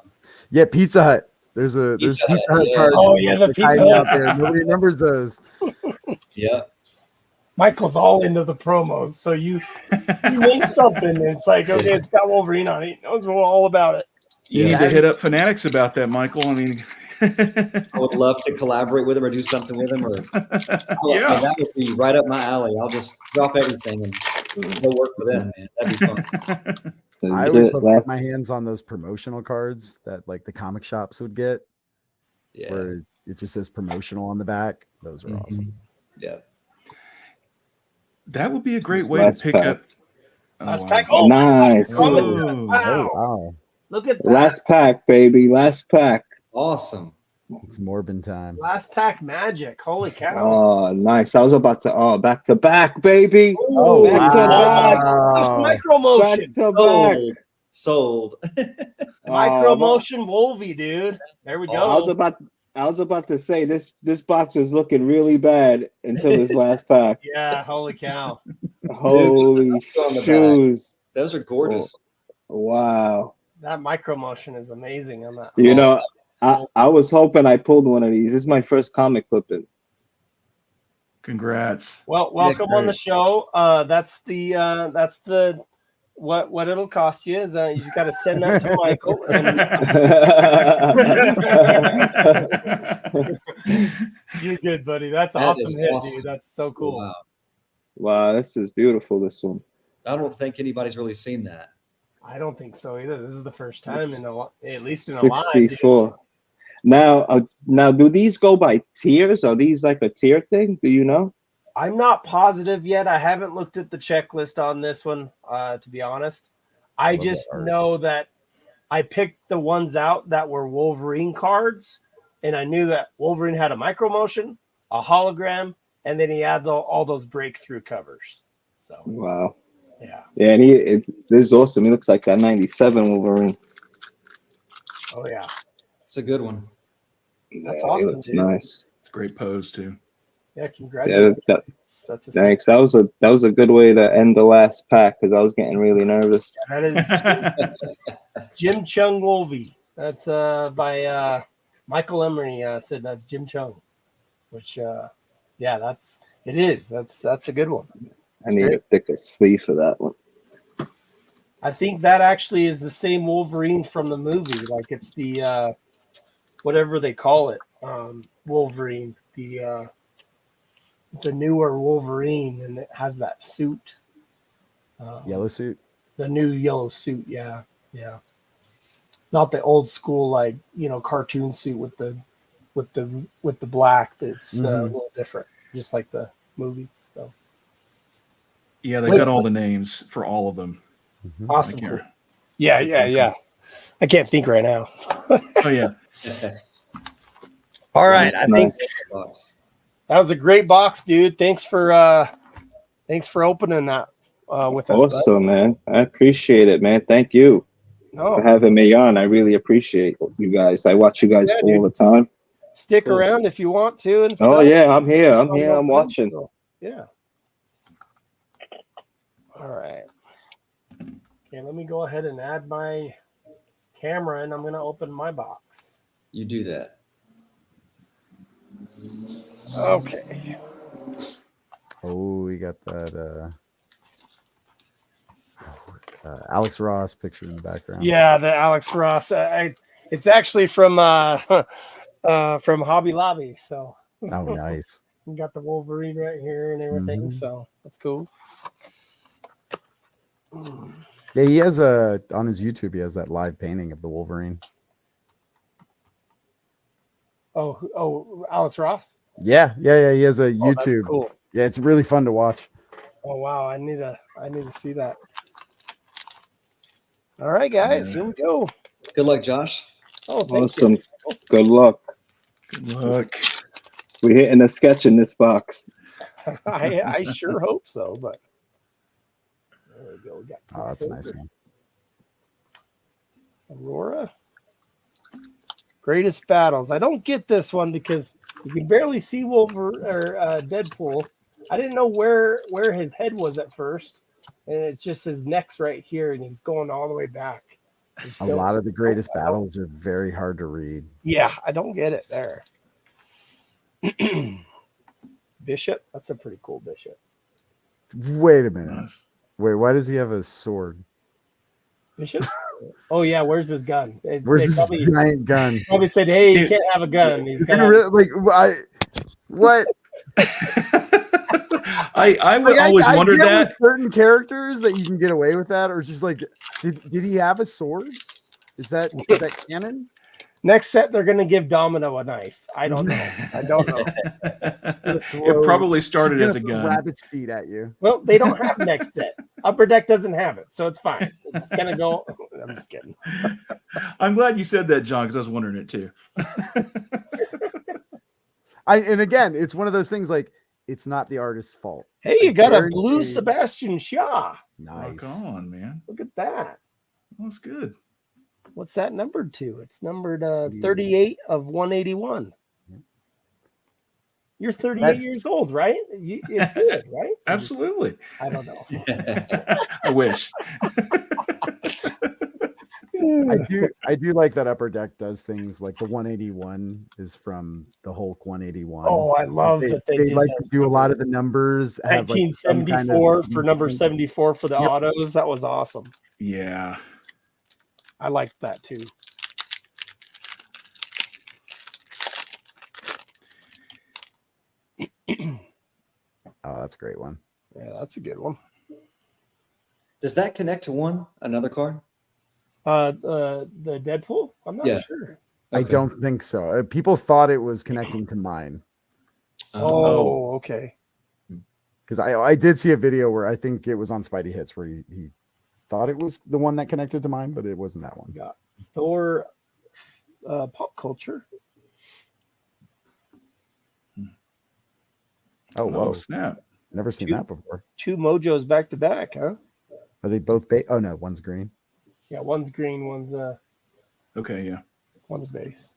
Yeah, Pizza Hut. There's Pizza Hut cards. Oh, yeah, the Pizza Hut. Out there. Nobody remembers those. Yeah. Michael's all into the promos. So you make something, and it's like, okay, it's got Wolverine on it. He knows all about it. You need to hit up Fanatics about that, Michael. I mean, I would love to collaborate with him or do something with him. Or that would be right up my alley. I'll just drop everything and go work for them, man. That'd be fun. I would put my hands on those promotional cards that like the comic shops would get, where it just says promotional on the back. Those are awesome. Yeah. That would be a great This way to last pick pack. up. Oh, Last wow. pack. Oh, Nice. Oh. wow. Wow. Look at that. Last pack, baby. Last pack. Awesome. It's Morbin time. Last pack magic. Holy cow. Oh, nice. I was about to. Back to back, baby. Oh, back to back. Micro Back motion. to back. Sold. Micro Oh, motion Wolvie, dude. There we go. I was about to say this box was looking really bad until this last pack. Yeah, holy cow. Holy on the back. shoes. Those are gorgeous. Wow. That micro motion is amazing on that. You know, I was hoping I pulled one of these. This is my first comic clipping. Congrats. Well, welcome on the great. show. That's the what it'll cost you is you just got to send that to Michael. You're good, buddy. That's That awesome is hit, awesome. dude. That's so cool. Wow. Wow, this is beautiful, this one. I don't think anybody's really seen that. I don't think so either. This is the first time at least in a line. 64. Now, do these go by tiers? Are these like a tier thing? Do you know? I'm not positive yet. I haven't looked at the checklist on this one, to be honest. I just know that I picked the ones out that were Wolverine cards, and I knew that Wolverine had a micro motion, a hologram, and then he had all those breakthrough covers. So Wow. yeah. Yeah, and this is awesome. He looks like that 97 Wolverine. Oh yeah. It's a good one. That's Yeah, awesome, he looks dude. nice. It's a great pose too. Yeah, Yeah, congratulations. That's a thanks. That was a good way to end the last pack because I was getting really nervous. That is Jim Chung Wolvie. That's by Michael Emery said that's Jim Chung, which yeah, that's a good one. I need a thicker sleeve for that one. I think that actually is the same Wolverine from the movie. Like it's the whatever they call it, Wolverine. It's a newer Wolverine, and it has that suit. Yellow suit. The new yellow suit, yeah. Not the old school cartoon suit with the black. That's a little different, just like the movie. So Yeah, they've got all the names for all of them. awesome. I can't- Cool. Yeah. I can't think right now. Oh yeah. All right, That's I think Box. that was a great box, dude. Thanks for opening that with us. bud. Awesome, man. I appreciate it, man. Thank you No, for having me on. I really appreciate you guys. I watch you guys Yeah, all dude. the time. stick around if you want to. And Oh stuff. yeah, I'm here. I'm watching. So, yeah. All right. Okay, let me go ahead and add my camera, and I'm going to open my box. You do that. Okay. Oh, we got that Alex Ross picture in the background. Yeah, the Alex Ross. It's actually from Hobby Lobby. So Oh, nice. we got the Wolverine right here and everything. So that's cool. Yeah, he has on his YouTube. He has that live painting of the Wolverine. Oh, Alex Ross. Yeah. He has a Oh, that's YouTube. cool. Yeah, it's really fun to watch. Oh wow, I need to see that. All right, guys, here we go. Good luck, Josh. Oh, thank Awesome. Good luck. Good luck. We're hitting a sketch in this box. you. I sure hope so, but there we go. We got Oh, that's a nice Silver. one. Aurora. Greatest battles. I don't get this one because you can barely see Deadpool. I didn't know where his head was at first, and it's just his neck's right here, and he's going all the way back. A lot of the greatest battles are very hard to read. Yeah, I don't get it there. Bishop. That's a pretty cool bishop. Wait a minute. Wait, why does he have a sword? Bishop. Oh yeah, where's his gun? Where's They this probably, giant gun? probably said, "Hey, you can't have a gun." He's got What? I Like, always I wondered get that. with certain characters that you can get away with that, or just like, did he have a sword? Is that canon? Next set, they're going to give Domino a knife. I don't know. I don't know. It probably started as a gun. Rabbit's feet at you. Well, they don't have next set. Upper Deck doesn't have it, so it's fine. It's going to go. I'm just kidding. I'm glad you said that, John, because I was wondering it too. And again, it's one of those things like it's not the artist's fault. Hey, you got a Very blue good. Sebastian Shaw. Nice. Rock on, man. Look at that. That's good. What's that numbered to? It's numbered 38 of 181. You're 38 years old, right? It's good, right? Absolutely. I don't know. I wish. I do like that Upper Deck does things like the 181 is from the Hulk 181. Oh, I love that they did like that. to do a lot of the numbers. Have like some kind of 1974 for number 74 for the Yep. autos. That was awesome. Yeah. I liked that too. Oh, that's a great one. Yeah, that's a good one. Does that connect to another card? The Deadpool? I'm not sure. I Okay. don't think so. People thought it was connecting to mine Oh, okay. because I did see a video where I think it was on Spidey Hits where he thought it was the one that connected to mine, but it wasn't that one. Got Thor pop culture. Oh, whoa. Oh, snap. Never seen that before. 2 Mojos back to back, huh? Are they both oh no, one's green. Yeah, one's green, Okay, yeah. one's base.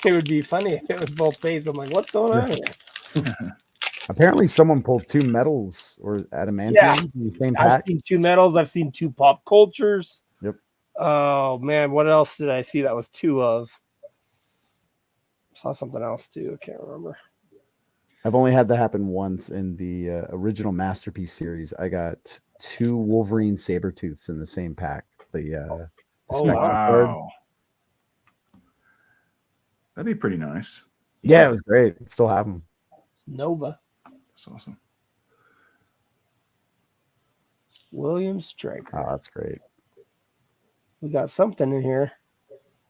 It would be funny if it was both base. I'm like, what's going on here? Apparently someone pulled 2 metals or adamantium in the same I've pack. seen 2 metals. I've seen 2 pop cultures. Yep. Oh man, what else did I see that was 2 of? Saw something else too. I can't remember. I've only had that happen once in the original Masterpiece series. I got 2 Wolverine Sabretooths in the same pack. The Oh, Spectrum card. Wow. That'd be pretty nice. Yeah, it was great. Still have them. Nova. That's awesome. Williams Striker. Oh, that's great. We got something in here.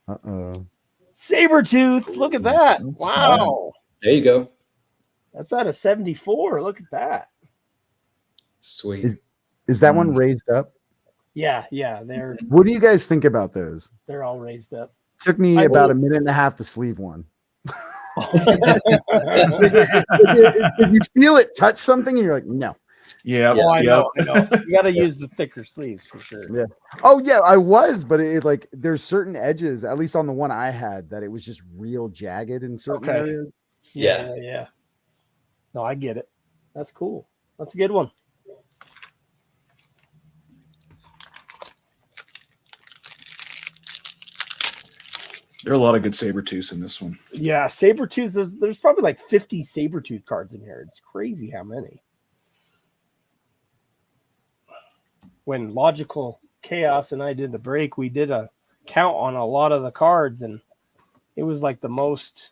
Uh-oh. Sabretooth. Look at that. Wow. There you go. That's out of 74. Look at that. Sweet. Is that one raised up? Yeah, What do you guys think about those? they're all raised up. Took me I about will- a minute and a half to sleeve one. Oh, If you feel it touch something and you're like, no. Yeah. I know. You got to use the thicker sleeves for sure. Yeah. Oh yeah, I was, but it like there's certain edges, at least on the one I had, that it was just real jagged in certain Okay. areas. Yeah. No, I get it. That's cool. That's a good one. There are a lot of good Sabretooths in this one. Yeah, Sabretooth, there's probably like 50 Sabretooth cards in here. It's crazy how many. When Logical Chaos and I did the break, we did a count on a lot of the cards, and it was like the most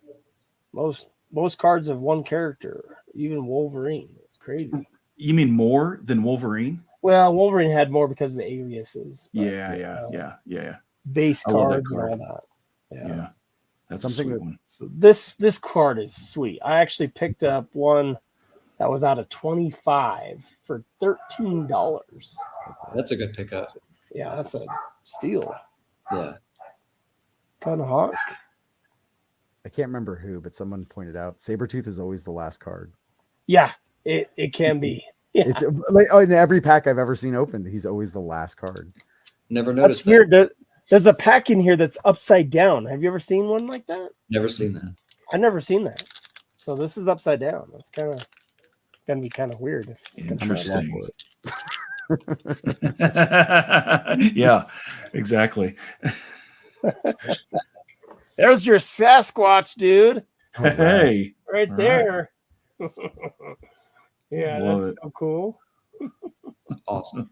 cards of one character, even Wolverine. It's crazy. You mean more than Wolverine? Well, Wolverine had more because of the aliases. but, Yeah. Base I love that cards and card. all that. Yeah. That's Something a sweet that's one. So this card is sweet. I actually picked up one that was out of 25 for $13. That's a good pickup. Yeah, that's a steal. Yeah. Kind of hawk. I can't remember who, but someone pointed out Sabretooth is always the last card. Yeah, it can be. Yeah. It's like in every pack I've ever seen opened, he's always the last card. Never That's noticed that. weird. There's a pack in here that's upside down. Have you ever seen one like that? Never seen that. I've never seen that. So this is upside down. That's gonna be kind of weird. If it's gonna Interesting. Yeah, exactly. There's your Sasquatch, dude. Hey, Right All there. Yeah, Love that's it. so cool. Awesome.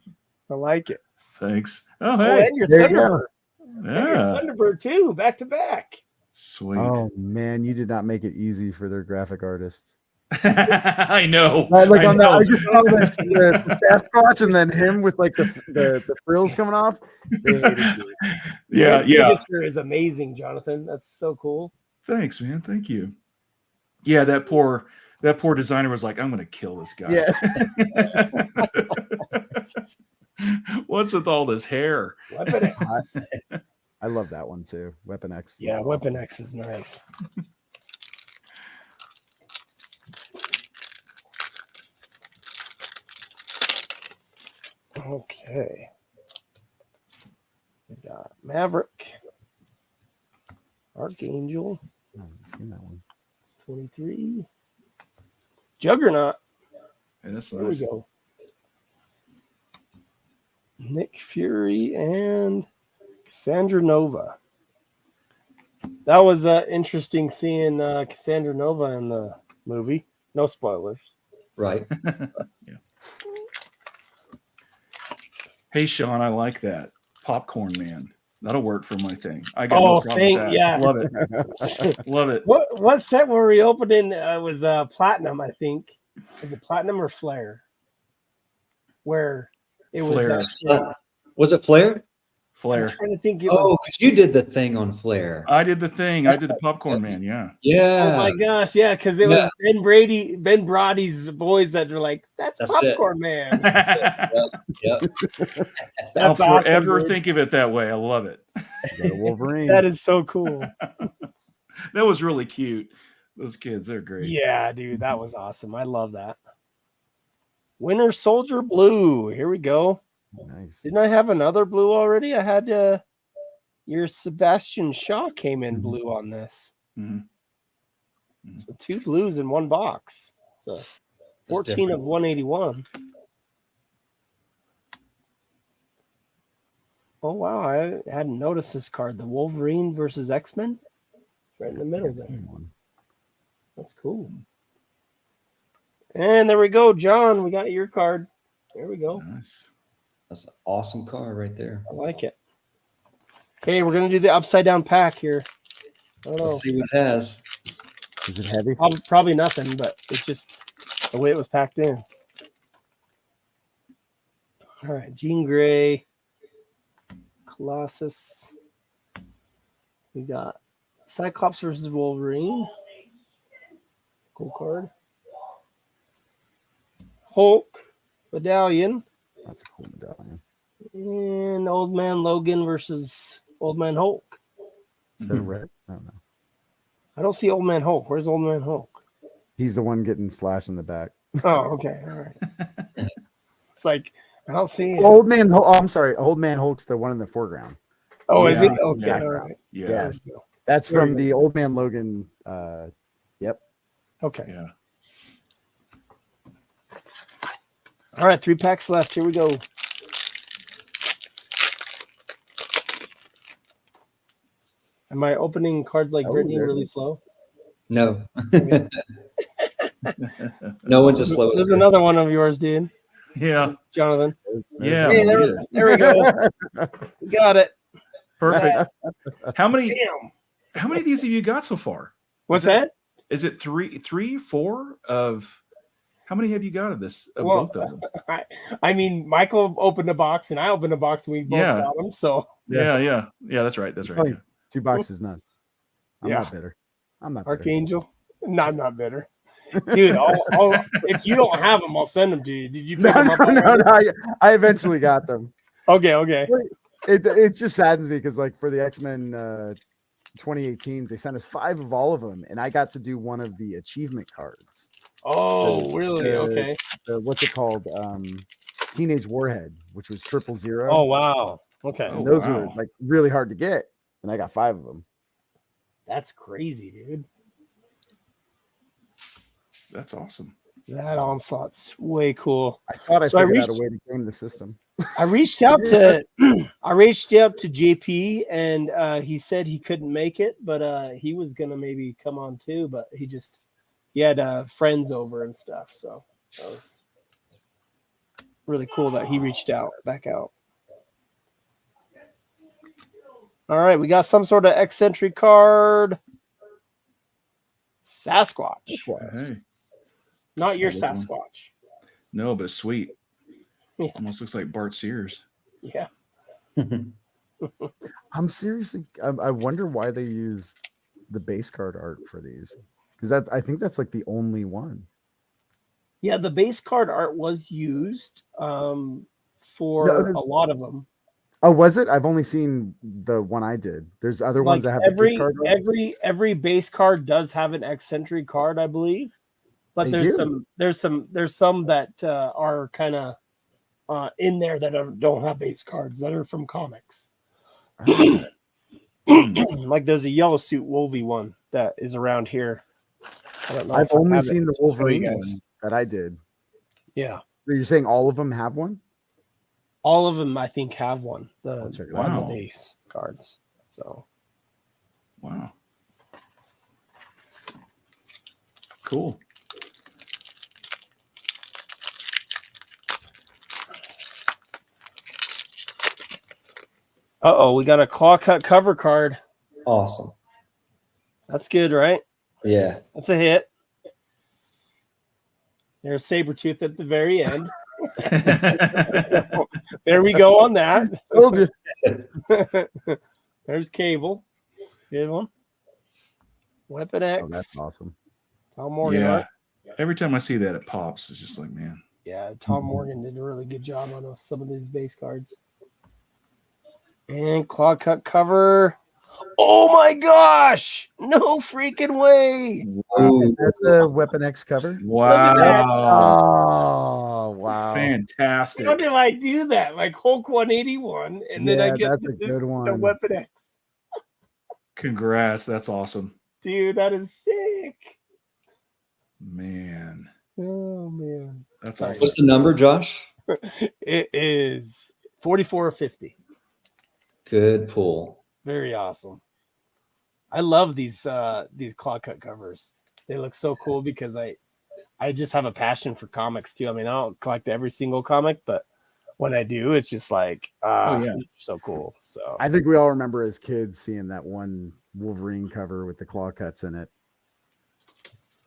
I like it. thanks. Oh, Oh, hey, and your There you go. Thunderbird. And your yeah, Thunderbird too, back to back. sweet. Oh man, you did not make it easy for their graphic artists. I know. Right, like I on that, I know. just saw this the Sasquatch and then him with like the frills coming off. They hated you. Yeah, Your yeah. signature is amazing, Jonathan. That's so cool. Thanks, man. Thank you. Yeah, that poor designer was like, I'm gonna kill this guy. Yeah. What's with all this hair? Weapon X. I love that one too. Weapon X. Yeah, looks Weapon awesome. X is nice. Okay. We got Maverick, Archangel, I haven't seen that one. 23, Juggernaut. And that's There nice. we go. Nick Fury and Cassandra Nova. That was interesting seeing Cassandra Nova in the movie. No spoilers. Right. Yeah. Hey, Sean, I like that. Popcorn Man. That'll work for my thing. I got no problem with that. yeah. Love it. Love it. What set were we opening? Was Platinum, I think. Is it Platinum or Flare? Where it Flare. was actually, Was it Flair? I'm Flare. trying to think. It Oh, was. because you did the thing on Flair. I did the thing. I did the Popcorn Man. Yeah. Yeah. Oh my gosh, yeah, because it was Ben Brody's boys that were like, "That's That's Popcorn Man." Yeah. I'll That's awesome, forever dude. think of it that way. I love it. You got a Wolverine. That is so cool. That was really cute. Those kids, they're great. Yeah, dude, that was awesome. I love that. Winter Soldier Blue. Here we go. Nice. Didn't I have another blue already? I had your Sebastian Shaw came in blue on this. Mhm. So 2 blues in one box. So 14 of 181. Oh wow, I hadn't noticed this card. The Wolverine versus X-Men. Right in the middle I've there. seen one. That's cool. And there we go, John. We got your card. There we go. Nice. That's an awesome car right there. I like it. Okay, we're gonna do the upside down pack here. I don't know. Let's see what it has. Is it heavy? Probably nothing, but it's just the way it was packed in. All right, Jean Grey, Colossus. We got Cyclops versus Wolverine. Cool card. Hulk, Medallion, That's a cool medallion. and Old Man Logan versus Old Man Hulk. Is that a red? I don't know. I don't see Old Man Hulk. Where's Old Man Hulk? He's the one getting slashed in the back. Oh, okay. All right. It's like, I don't see it. Old man. Oh, I'm sorry. Old man Hulk's the one in the foreground. Oh, is Yeah. it? Okay. Yeah. All right. Yeah. Yeah. There we go. That's There from you the Old Man Logan. Yep. Okay. Yeah. All right. 3 packs left. Here we go. Am I opening cards like Oh, Brittany there it really is. slow? No. Okay. No one's as slow as There's me. another one of yours, dude. Yeah. Jonathan. Yeah. Hey, we there we did. go. We got it. Perfect. How many Damn. of these have you got so far? What's Is it- that? Is it three, 4 of how many have you got of this of Well, both of them? I mean, Michael opened a box and I opened a box and we both Yeah. got them. So, Yeah. That's right. That's right. Oh, Yeah. 2 boxes, none. I'm Yeah. not bitter. I'm not bitter. Archangel. No, I'm not bitter. Dude, if you don't have them, I'll send them to you. Did you pick No, them up no. already? I eventually got them. Okay. It just saddens me because like for the X-Men 2018s, they sent us 5 of all of them, and I got to do one of the achievement cards. Oh, really? the- Okay. What's it called? Teenage Warhead, which was 000. Oh, wow. Okay. Oh, And those wow. were like really hard to get, and I got 5 of them. That's crazy, dude. That's awesome. That onslaught's way cool. I thought I So I figured out a reached- way to game the system. I reached out to JP and he said he couldn't make it, but he was gonna maybe come on too, but he had friends over and stuff, so that was really cool that he reached back out. All right, we got some sort of eccentric card. Sasquatch. Hey. Not your That's a good Sasquatch. No, but sweet. Yeah. Almost looks like Bart Sears. Yeah. I'm seriously. I wonder why they use the base card art for these, because I think that's like the only one. Yeah, the base card art was used for No, a lot of them. Oh, was it? I've only seen the one I did. There's other ones that have the base card art. every base card does have an eccentric card, I believe. But They there's do. some that are kind of in there that don't have base cards that are from comics. Okay. Like there's a yellow suit Wolvie one that is around here. I don't know. I've if I only have seen it the to show you Wolverine guys. one that I did. Yeah, So you're saying all of them have one? all of them I think have one. I'll check it On out. the base cards. So Wow. Cool. we got a claw cut cover card. Awesome. That's good, right? Yeah. That's a hit. There's Sabretooth at the very end. There we go on that. Told you. There's Cable. Good one. Weapon X. Oh, that's awesome. Tom Morgan. Yeah. art. Every time I see that, it pops. It's just like, man. Yeah, Tom Morgan did a really good job on some of these base cards. And claw cut cover. Oh my gosh! No freaking way! Ooh, Is that the Weapon X cover? Wow. Oh, wow. Fantastic. How did I do that? Like Hulk 181, and then I Yeah, get that's a good the one. Weapon X. Congrats. That's awesome. Dude, that is sick. Man. Oh man. That's Sorry. awesome. what's the number, Josh? It is 44 or 50. Good pull. Very awesome. I love these claw cut covers. They look so cool because I just have a passion for comics too. I mean, I don't collect every single comic, but when I do, it's just like yeah. so cool. So I think we all remember as kids seeing that one Wolverine cover with the claw cuts in it.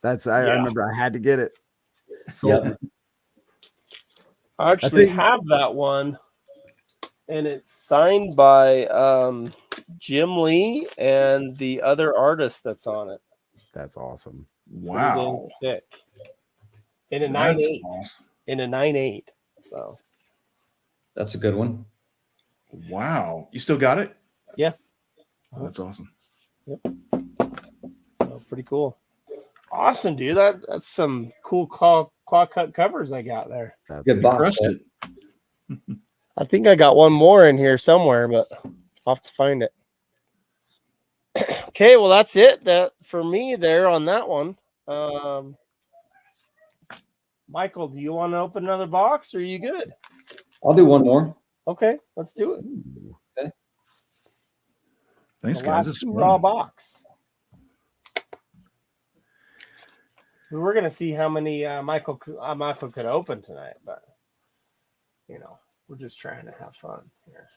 I remember I had to get it. Sold Yep. me. I actually think- have that one, and it's signed by Jim Lee and the other artist that's on it. That's awesome. Pretty Wow. dang sick. In a That's 9.8. awesome. In a 9.8. So That's a good one. Wow. You still got it? Yeah. Oh, that's awesome. So pretty cool. Awesome, dude. That's some cool claw cut covers I got there. That's Good You box. crushed Right? it. I think I got one more in here somewhere, but I'll have to find it. Okay, well that's it. That for me there on that one. Michael, do you want to open another box or are you good? I'll do one more. Okay, let's do it. Thanks, The guys. last It's hoorah fun. box. We're gonna see how many Michael could open tonight, but we're just trying to have fun here.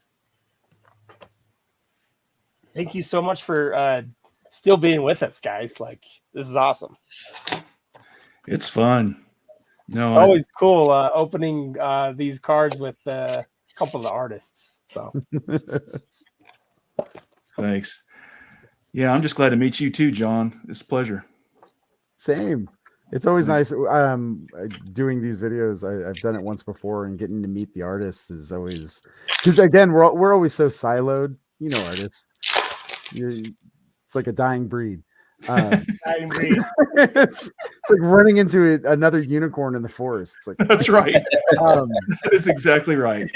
Thank you so much for still being with us, guys. Like this is awesome. It's fun. No, It's always cool opening these cards with a couple of the artists. So thanks. Yeah, I'm just glad to meet you too, John. It's a pleasure. Same. It's always nice doing these videos. I've done it once before, and getting to meet the artists is always, because again, we're always so siloed. Artists. It's like a dying breed. It's like running into another unicorn in the forest. It's like That's right. That is exactly right.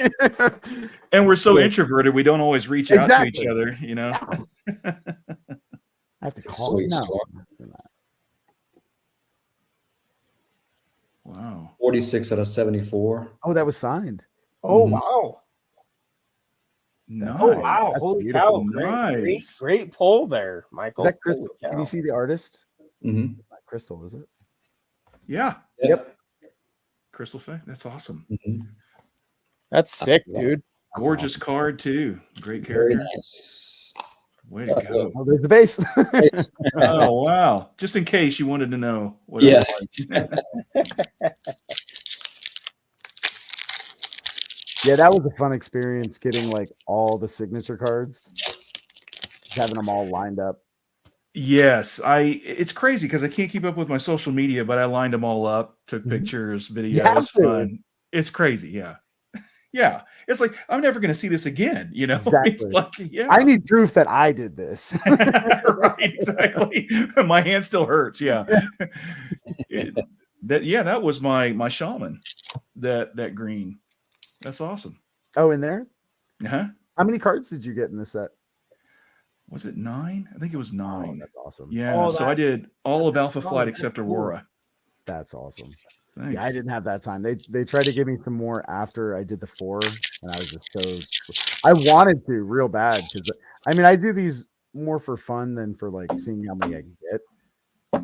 And we're so introverted, we don't always reach out to each other, I have to call Sweet it now. story. Wow. 46 out of 74. Oh, that was signed. Oh Mhm. wow. Nice. Oh wow. That's Holy beautiful. cow. Nice. Great pull there, Michael. Is that Crystal? Holy cow. Can you see the artist? Mm-hmm. It's not Crystal, is it? Yeah. Yep. Crystal Fact. That's awesome. Mhm. That's sick, Yeah. dude. That's Gorgeous awesome. card too. Great Very character. nice. Way to go. Oh, there's the base. It's- Oh, wow. Just in case you wanted to know what Yeah. it was like. Yeah, that was a fun experience getting like all the signature cards, just having them all lined up. Yes, it's crazy because I can't keep up with my social media, but I lined them all up, took pictures, have videos, to. fun. It's crazy, yeah. Yeah. It's like I'm never gonna see this again, you know? Exactly. It's like, yeah. I need proof that I did this. Right, exactly. My hand still hurts, yeah. That was my shaman, that green. That's awesome. Oh, in there? Uh-huh. How many cards did you get in this set? Was it 9? I think it was 9. Oh, that's awesome. Yeah, Oh, so I did all of Alpha Flight that's except cool. Aurora. That's awesome. Thanks. Yeah, I didn't have that time. They tried to give me some more after I did the 4, and I was just I wanted to real bad because I mean I do these more for fun than for like seeing how many I can get.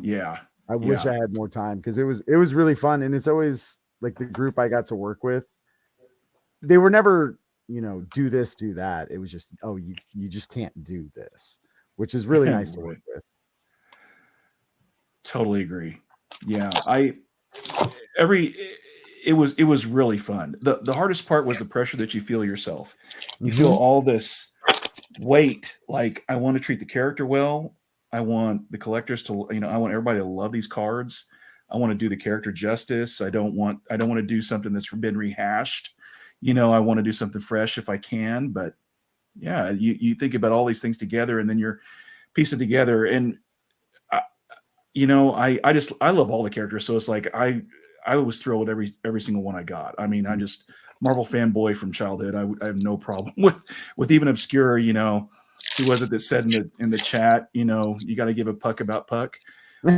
Yeah. I wish I had more time because it was really fun, and it's always like the group I got to work with. They were never, do this, do that. It was just, oh, you just can't do this, which is really nice to work with. Totally agree. Yeah, it was really fun. The hardest part was the pressure that you feel yourself. You feel all this weight. Like, I want to treat the character well. I want the collectors to, I want everybody to love these cards. I want to do the character justice. I don't want to do something that's been rehashed. I want to do something fresh if I can. But yeah, you think about all these things together, and then you're piecing together. And I love all the characters. So it's like I was thrilled with every single one I got. I mean, I'm just Marvel fanboy from childhood. I have no problem with even obscure. Who was it that said in the chat? You got to give a puck about puck. Hey,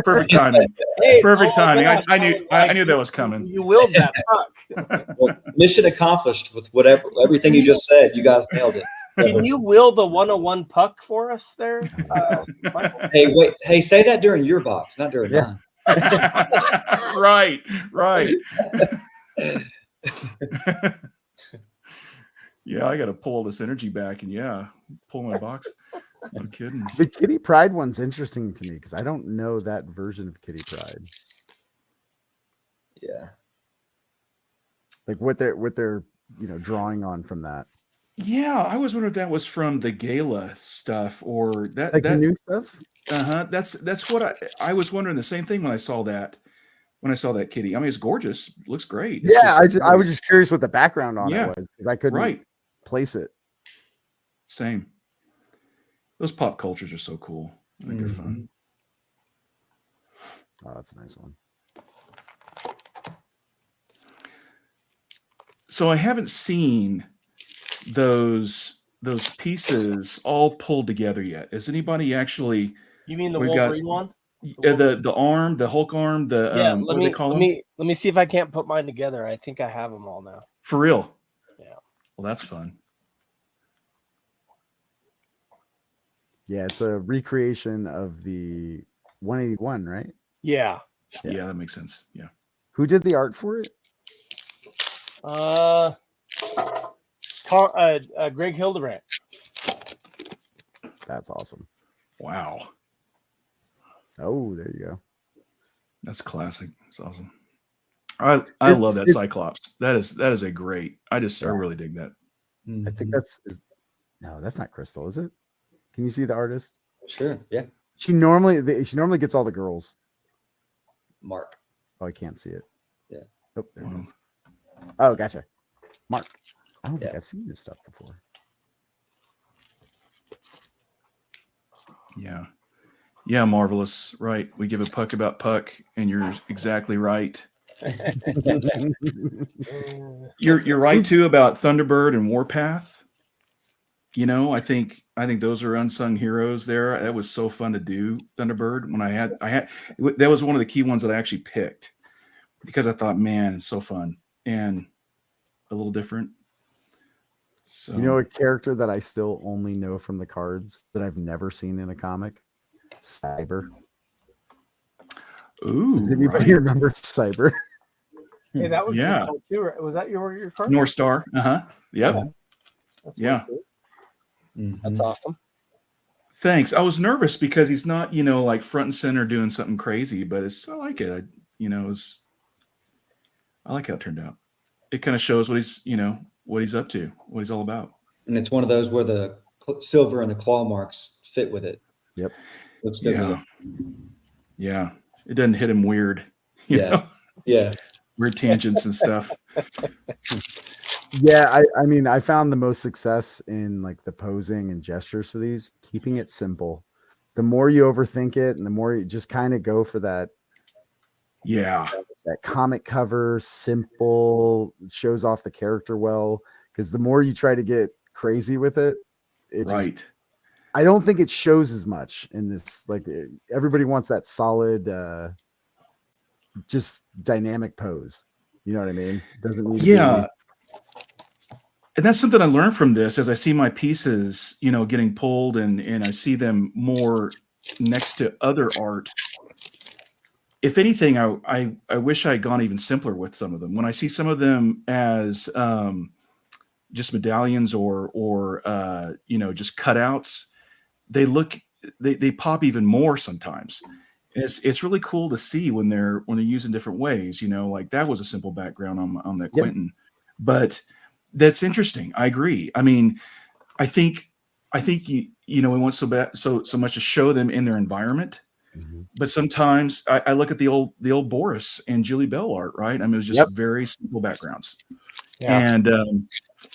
perfect timing. Perfect timing. I knew that was coming. You willed that puck. Well, mission accomplished with everything you just said. You guys nailed it. Can you will the 101 puck for us there? Michael? Hey, wait. Hey, say that during your box, not during mine. Right. Yeah, I got to pull all this energy back and pull my box. No kidding. The Kitty Pryde one's interesting to me because I don't know that version of Kitty Pryde. Yeah. Like what they're drawing on from that. Yeah, I was wondering if that was from the Gello stuff or that Like the new stuff. That's what I was wondering the same thing when I saw that kitty. I mean, it's gorgeous, looks great. I was just curious what the background on it was because I couldn't place it. Same. Those pop cultures are so cool. I think they're fun. Oh, that's a nice one. So I haven't seen those pieces all pulled together yet. Has anybody actually? You mean the Wolverine one? The arm, the Hulk arm, let me see if I can't put mine together. I think I have them all now. For real? Yeah. Well, that's fun. Yeah, it's a recreation of the 181, right? Yeah. Yeah, that makes sense. Yeah. Who did the art for it? Greg Hildebrandt. That's awesome. Wow. Oh, there you go. That's classic. It's awesome. I love that Cyclops. That is a great. I really dig that. I think that's not Crystal, is it? Can you see the artist? Sure. Yeah. She normally gets all the girls. Mark. Oh, I can't see it. Yeah. Oh, there it is. Oh, gotcha. Mark. I don't think I've seen this stuff before. Yeah. Yeah, Marvelous. Right. We give a puck about puck, and you're exactly right. You're right too about Thunderbird and Warpath. I think those are unsung heroes there. That was so fun to do, Thunderbird. When I had that was one of the key ones that I actually picked because I thought, man, it's so fun and a little different. So a character that I still only know from the cards that I've never seen in a comic? Cyber. Ooh, does anybody remember Cyber? Hey, that was your card too, right? Was that your card? North Star. Yep. That's Yeah. really cool. Mhm. That's awesome. Thanks. I was nervous because he's not, like front and center doing something crazy, but I like it. I like how it turned out. It kind of shows what he's up to, what he's all about. And it's one of those where the silver and the claw marks fit with it. Yep. Looks good. with Yeah. it. Yeah. It doesn't hit him weird. Yeah. Yeah. Weird tangents and stuff. Yeah, I mean, I found the most success in like the posing and gestures for these, keeping it simple. The more you overthink it and the more you just kind of go for that Yeah. comic cover, simple, shows off the character well. Because the more you try to get crazy with it, Right. I don't think it shows as much in this. Like everybody wants that solid, just dynamic pose. You know what I mean? Doesn't need to Yeah. And that's something I learned from this as I see my pieces, getting pulled and I see them more next to other art. If anything, I wish I had gone even simpler with some of them. When I see some of them as just medallions or just cutouts, they pop even more sometimes. It's really cool to see when they're used in different ways. Like that was a simple background on that Yep. Quentin, but that's interesting. I agree. I mean, I think we want so much to show them in their environment. Mhm. But sometimes I look at the old Boris and Julie Bell art, right? I mean, it was just very simple backgrounds. Yeah. And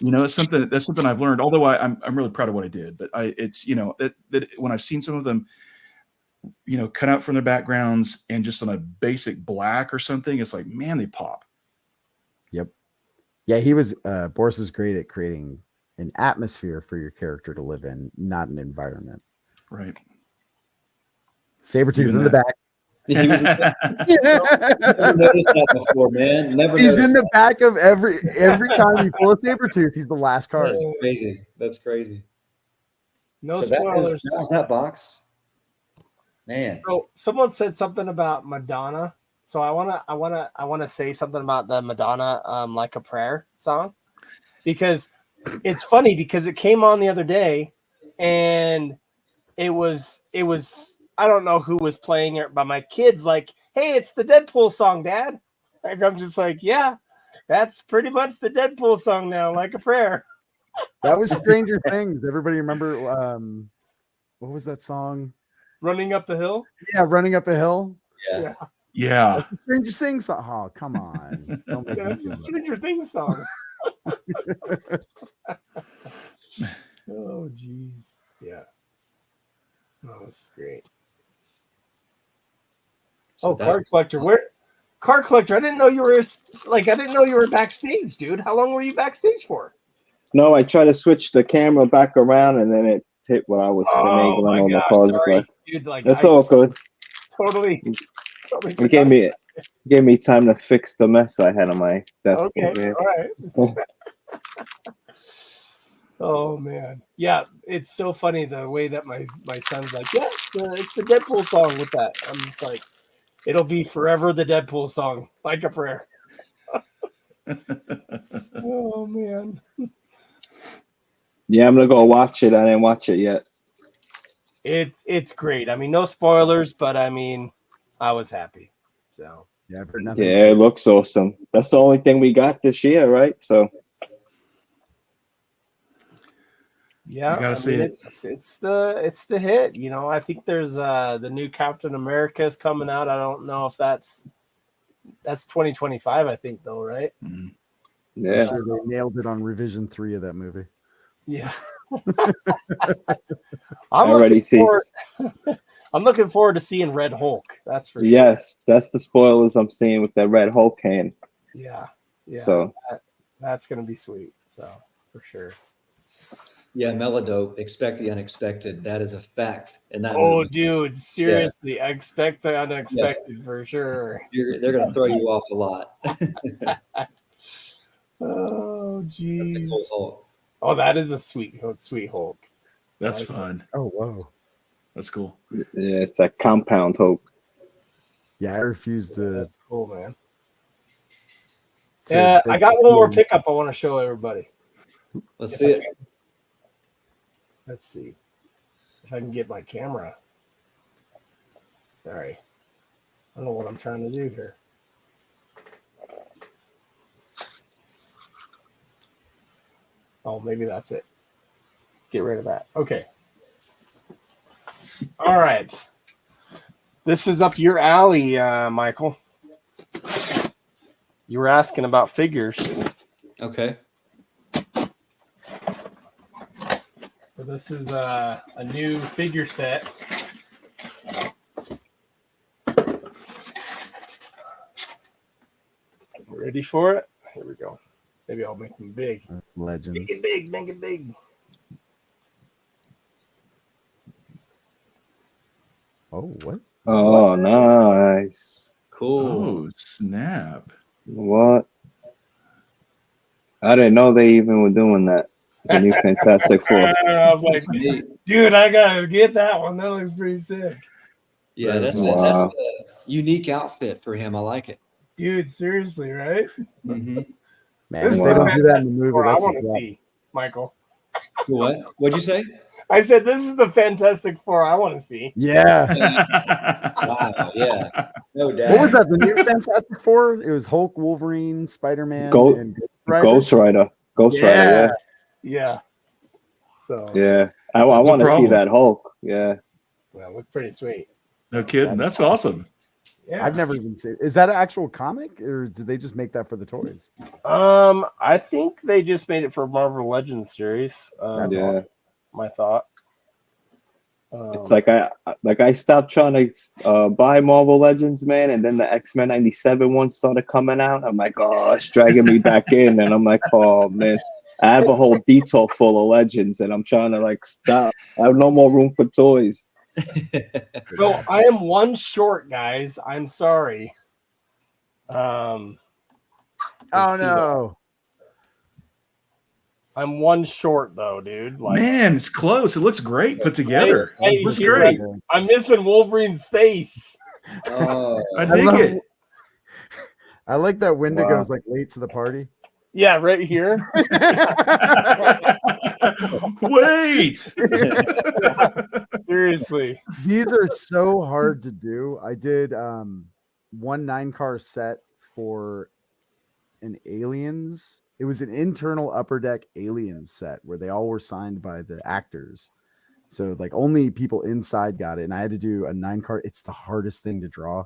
that's something I've learned. Although I'm really proud of what I did, but it's that when I've seen some of them, cut out from their backgrounds and just on a basic black or something, it's like, man, they pop. Yep. Yeah, Boris is great at creating an atmosphere for your character to live in, not an environment. Right. Sabretooth Even in the that. back. He was, never noticed that before, man. Never He's noticed in the back of every time you pull a Sabretooth, he's the last card. That's crazy. That's crazy. No So spoilers. that was that box. Man. So someone said something about Madonna. So I wanna say something about the Madonna Like a Prayer song, because it's funny because it came on the other day and it was I don't know who was playing it, but my kid's like, hey, it's the Deadpool song, Dad. And I'm just like, yeah, that's pretty much the Deadpool song now, Like a Prayer. That was Stranger Things. Everybody remember what was that song? Running Up the Hill. Yeah, Running Up a Hill. Yeah. Yeah. That's the Stranger Things song. Oh, come on. Don't make Yeah, me that's do the that. Stranger Things song. Oh, jeez. Yeah. Oh, that's great. So Card collector. Card collector? I didn't know you were backstage, dude. How long were you backstage for? No, I tried to switch the camera back around and then it hit what I was finagling on the cards. Sorry, But dude. Like it's all good. totally It forgot. gave me time to fix the mess I had on my desk. Okay, all right. Oh man, yeah, it's so funny the way that my son's like, yeah, it's the Deadpool song with that. I'm just like, it'll be forever the Deadpool song, Like a Prayer. Oh man. Yeah, I'm gonna go watch it. I didn't watch it yet. It's great. I mean, no spoilers, but I mean, I was happy. So Yeah, I've heard nothing. Yeah, it looks awesome. That's the only thing we got this year, right? So yeah, You gotta see it. It's the hit. I think there's the new Captain America is coming out. I don't know if that's 2025. I think though, right? Mhm. I'm yeah, sure they nailed it on revision 3 of that movie. Yeah. I already see. I'm looking forward to seeing Red Hulk. That's for sure. Yes, that's the spoilers I'm seeing with that Red Hulk can. Yeah. So That's gonna be sweet. So for sure. Yeah, Melodope, expect the unexpected. That is a fact. And that Oh, movie, dude, seriously, I expect the unexpected for sure. they're going to throw you off a lot. Oh, That's a geez. cool Hulk. Oh, that is a sweet Hulk. That's Like fun. Oh, whoa. That's cool. yeah, it's a compound Hulk. Yeah, I refuse to. That's cool, man. to Yeah, I got one more to- pickup I want to show everybody. Let's see it. Let's see if I can get my camera. Sorry. I don't know what I'm trying to do here. Oh, maybe that's it. Get rid of that. Okay. All right. This is up your alley, Michael. You were asking about figures. Okay. So this is a new figure set. Ready for it? Here we go. Maybe I'll make them big. Legends. Make it big, make it big. Oh, what? Oh, nice. Cool. Oh, snap. What? I didn't know they even were doing that. The new Fantastic Four. I was like, Neat. dude, I gotta get that one. That looks pretty sick. Yeah, That is that's wow. a unique outfit for him. I like it. Dude, seriously, right? Mm-hmm. Man, This if is they the don't do that in the Fantastic movie, Four I that's want a to drop. see, Michael. What? What'd you say? I said this is the Fantastic Four I want to see. Yeah. Wow. Yeah. No doubt. What was that? The new Fantastic Four? It was Hulk, Wolverine, Spider-Man, Go- and Ghost Rider. Ghost Rider. Ghost Rider, Yeah. So yeah. I That's a want to see problem. that Hulk. Yeah. well, look pretty sweet. No kidding. That's awesome. Yeah. I've never even seen. Is that an actual comic, or did they just make that for the toys? I think they just made it for Marvel Legends series. That's Yeah. awesome. My thought. It's like I stopped trying to buy Marvel Legends, man, and then the X-Men '97 one started coming out. I'm like, oh, it's dragging me back in, and I'm like, oh man, I have a whole detail full of Legends, and I'm trying to like stop. I have no more room for toys. So I am one short, guys. I'm sorry. Oh Let's see no! I'm one short though, dude. Like, Man, it's close. It looks great put together. Hey, Looks here, great. I'm missing Wolverine's face. Oh, I I dig love- it. I like that Wendigo's Wow. like late to the party. Yeah, right here. Wait. Seriously. These are so hard to do. I did one 9-car set for an Aliens. It was an internal Upper Deck Aliens set where they all were signed by the actors. So like only people inside got it. And I had to do a 9-car. It's the hardest thing to draw.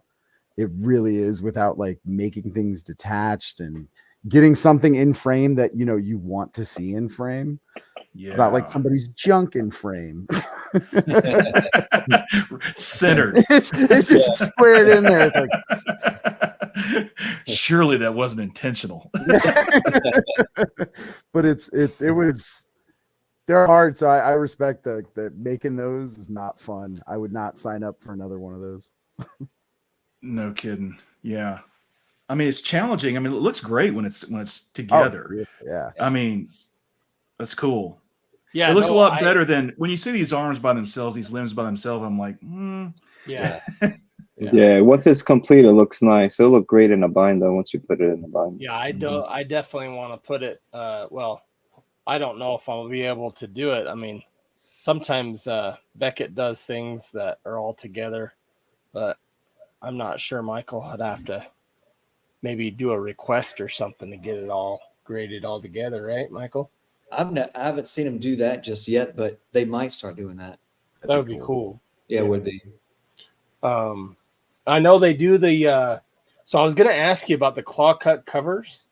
It really is, without like making things detached and getting something in frame that you want to see in frame. Yeah. It's not like somebody's junk in frame. Centered. it's just squared in there. It's like, Surely that wasn't intentional. but it was, they're hard. So I respect that making those is not fun. I would not sign up for another one of those. No kidding. Yeah. I mean, it's challenging. I mean, it looks great when it's together. Oh, yeah. I mean, that's cool. Yeah, It looks a lot better than when you see these arms by themselves, these limbs by themselves. I'm like, Yeah. Yeah. Once it's complete, it looks nice. It'll look great in a binder once you put it in the binder. Yeah, I definitely want to put it. Well, I don't know if I'll be able to do it. I mean, sometimes Beckett does things that are all together, but I'm not sure. Michael, I'd have to maybe do a request or something to get it all graded all together, right, Michael? I haven't seen them do that just yet, but they might start doing that. That would be cool. Yeah, it would be. I know they do the. So I was going to ask you about the claw cut covers.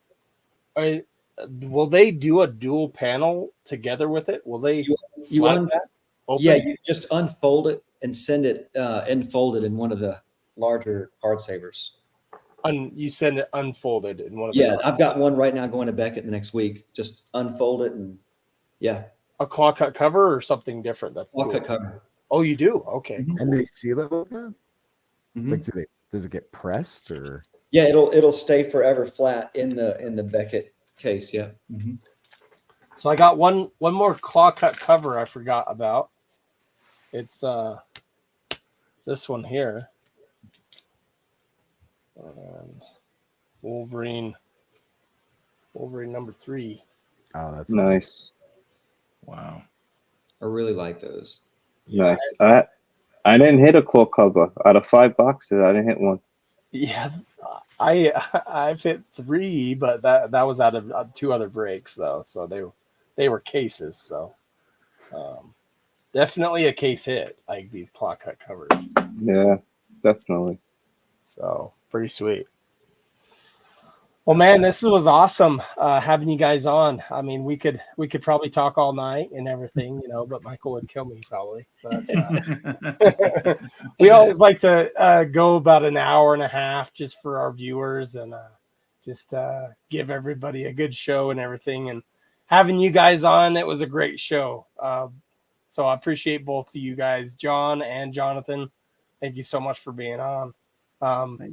Will they do a dual panel together with it? Will they? You slide want that open? Yeah, you just unfold it and send it enfolded in one of the larger card savers. You send it unfolded in one of Yeah, the I've got one right now going to Beckett the next week. Just unfold it and a claw cut cover or something different. That's claw cool. cut cover. Oh, you do? Okay. And they seal it like that? Mhm. Like, does it get pressed or? Yeah, it'll stay forever flat in the Beckett case. Yeah. Mhm. So I got one more claw cut cover I forgot about. It's this one here. And Wolverine number 3. Oh, that's Nice. wow. I really like those. Nice. I didn't hit a claw cover out of 5 boxes. I didn't hit one. Yeah, I've hit 3, but that was out of 2 other breaks though, so they were cases. So definitely a case hit, like these claw cut covers. Yeah, definitely. So pretty sweet. Well, man, this was awesome having you guys on. I mean, we could probably talk all night and everything, but Michael would kill me probably. But we always like to go about an hour and a half just for our viewers and just give everybody a good show and everything. And having you guys on, it was a great show. So I appreciate both of you guys, John and Jonathan. Thank you so much for being on.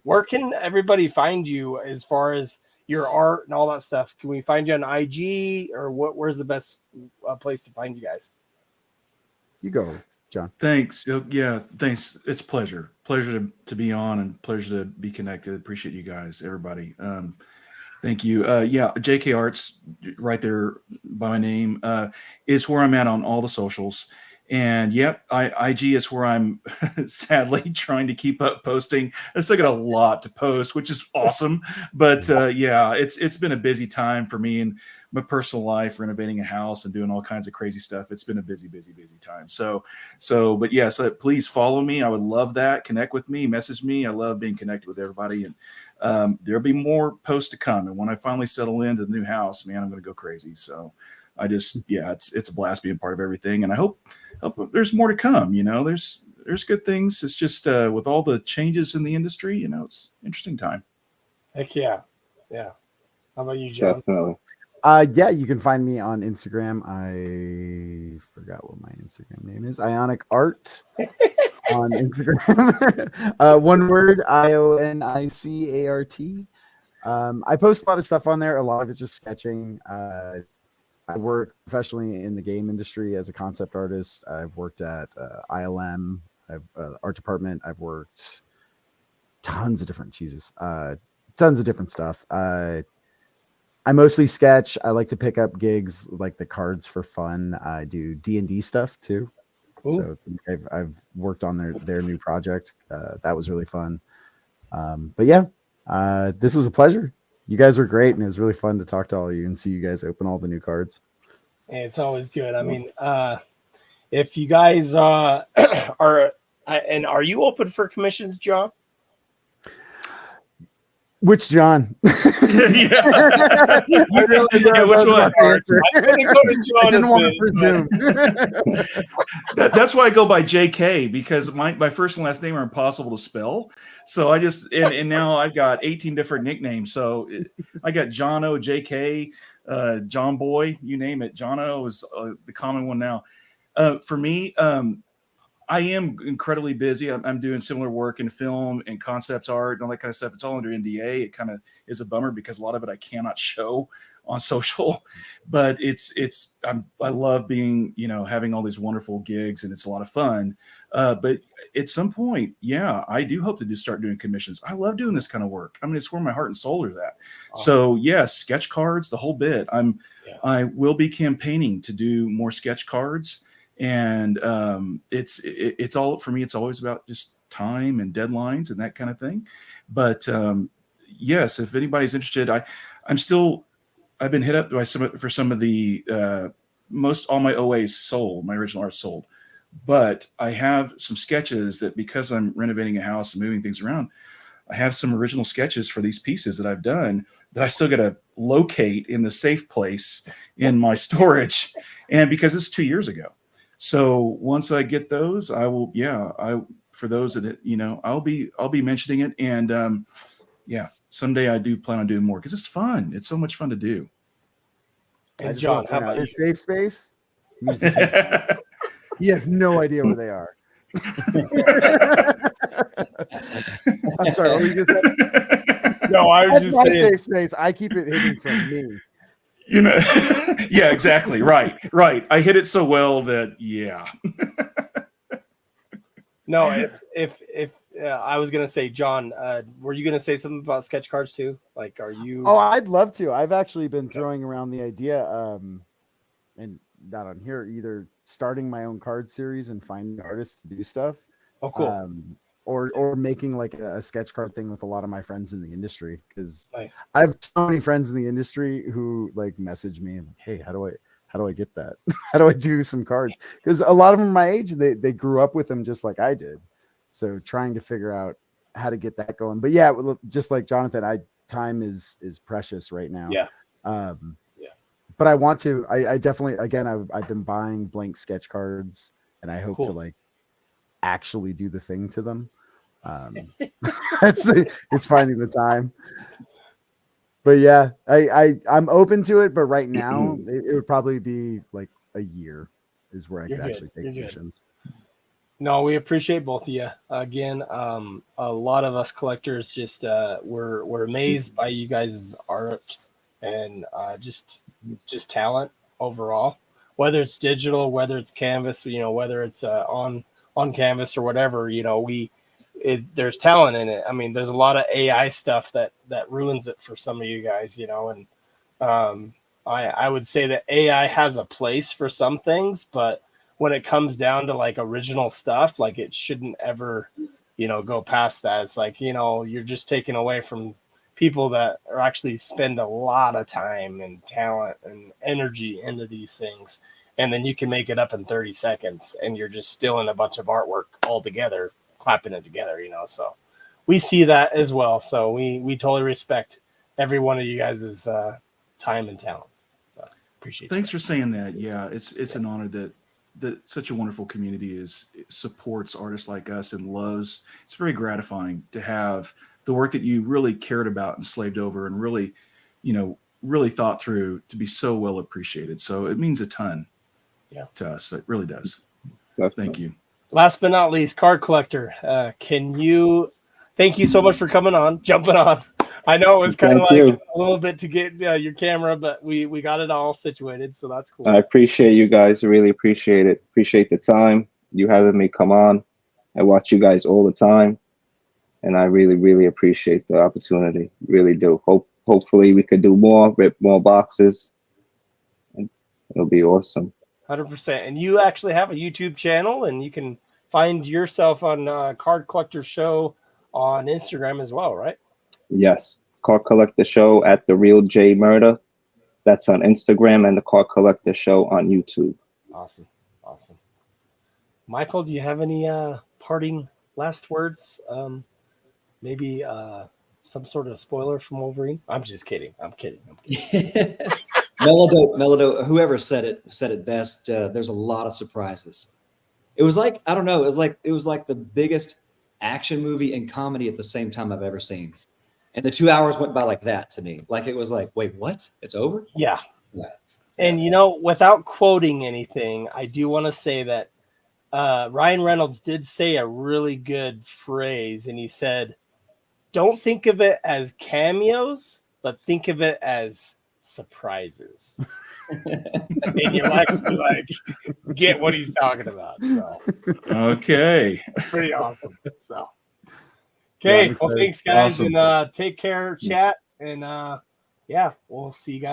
Where can everybody find you as far as your art and all that stuff? Can we find you on IG or where's the best place to find you guys? You go, John. Thanks. Yeah, thanks. It's a pleasure to be on and pleasure to be connected. Appreciate you guys, everybody. Thank you. Yeah, JK Arts right there by my name is where I'm at on all the socials. And yep, IG is where I'm sadly trying to keep up posting. I still got a lot to post, which is awesome. But yeah, it's been a busy time for me in my personal life, renovating a house and doing all kinds of crazy stuff. It's been a busy time. But yeah, so please follow me. I would love that. Connect with me, message me. I love being connected with everybody. And there'll be more posts to come. And when I finally settle into the new house, man, I'm going to go crazy. So I just, yeah, it's a blast being part of everything. And I hope there's more to come. There's good things. It's just with all the changes in the industry, it's an interesting time. Heck yeah. Yeah. How about you, John? Definitely. Yeah, you can find me on Instagram. I forgot what my Instagram name is. Ionic Art on Instagram. One word, IONICART. I post a lot of stuff on there. A lot of it's just sketching. I work professionally in the game industry as a concept artist. I've worked at ILM, art department. I've worked tons of different stuff. I mostly sketch. I like to pick up gigs like the cards for fun. I do D&D stuff too. Ooh. So I've worked on their new project. That was really fun. But yeah, this was a pleasure. You guys were great, and it was really fun to talk to all of you and see you guys open all the new cards. It's always good. I mean, if you guys are you open for commissions, John? Which John? Yeah. Which one? I didn't want to presume. That's why I go by JK, because my first and last name are impossible to spell. So I just and now I've got 18 different nicknames. So I got Jono, JK, John Boy, you name it. Jono is the common one now. For me, I am incredibly busy. I'm doing similar work in film and concepts art and all that kind of stuff. It's all under NDA. It kind of is a bummer because a lot of it I cannot show on social, but I love being, having all these wonderful gigs, and it's a lot of fun. But at some point, yeah, I do hope to start doing commissions. I love doing this kind of work. I mean, it's where my heart and soul is at. Awesome. So yes, sketch cards, the whole bit. I will be campaigning to do more sketch cards. And it's all, for me, it's always about just time and deadlines and that kind of thing. But yes, if anybody's interested, I've been hit up by some of the most all my OAs sold, my original art sold. But I have some sketches that, because I'm renovating a house and moving things around, I have some original sketches for these pieces that I've done that I still got to locate in the safe place in my storage, and because it's 2 years ago. So once I get those, I will. Yeah, for those that I'll be mentioning it, and yeah, someday I do plan on doing more because it's fun. It's so much fun to do. And John, how about his safe space? He has no idea where they are. I'm sorry. What were you just saying? No, I was just saying. Safe space. I keep it hidden from me. Yeah, exactly. Right. I hit it so well that, yeah. No, if I was gonna say, John, were you gonna say something about sketch cards too? Like, are you? Oh, I'd love to. I've actually been throwing around the idea, and not on here, either starting my own card series and finding artists to do stuff, Oh, cool. or making like a sketch card thing with a lot of my friends in the industry, because Nice. I have so many friends in the industry who like message me and like, hey, how do I get that? How do I do some cards? Because a lot of them are my age, they grew up with them just like I did. So trying to figure out how to get that going. But yeah, just like Jonathan, time is precious right now. Yeah. But I want to. I definitely, again, I've been buying blank sketch cards, and I hope to Cool. like actually do the thing to them. It's finding the time. But yeah, I'm open to it. But right now, it would probably be like a year is where I You're could good. actually take You're good. commissions. No, we appreciate both of you. Again, a lot of us collectors just we're amazed by you guys' art and just talent overall. Whether it's digital, whether it's canvas, whether it's on canvas or whatever, there's talent in it. I mean, there's a lot of AI stuff that ruins it for some of you guys, and I would say that AI has a place for some things, but when it comes down to like original stuff, like it shouldn't ever, go past that. It's like, you're just taking away from people that are actually spend a lot of time and talent and energy into these things. And then you can make it up in 30 seconds and you're just stealing a bunch of artwork all together, clapping it together, so we see that as well. So we totally respect every one of you guys' time and talents. So appreciate Thanks that. for saying that. Yeah, it's an honor that such a wonderful community supports artists like us and loves. It's very gratifying to have the work that you really cared about and slaved over and really, really thought through to be so well appreciated. So it means a ton to us. It really does. Thank you. Last but not least, card collector. Thank you so much for jumping on. I know it was kind of like a little bit to get your camera, but we got it all situated, so that's cool. I appreciate you guys. Really appreciate it. Appreciate the time you having me come on. I watch you guys all the time, and I really, really appreciate the opportunity. Really do. Hopefully we could do more, rip more boxes. It'll be awesome. 100%. And you actually have a YouTube channel, and you can find yourself on Card Collector Show on Instagram as well, right? Yes. Card Collector Show at The Real J Murder. That's on Instagram, and the Card Collector Show on YouTube. Awesome. Michael, do you have any parting last words? Maybe some sort of spoiler from Wolverine? I'm just kidding. I'm kidding. Melodo, whoever said it best. There's a lot of surprises. It was like, I don't know, it was like the biggest action movie and comedy at the same time I've ever seen. And the 2 hours went by like that to me. Like it was like, wait, what? It's over? Yeah. And without quoting anything, I do want to say that Ryan Reynolds did say a really good phrase, and he said, "Don't think of it as cameos, but think of it as surprises." And you actually get what he's talking about. So Okay. pretty awesome. So okay, well, thanks guys, Awesome. and take care, chat, and we'll see you guys.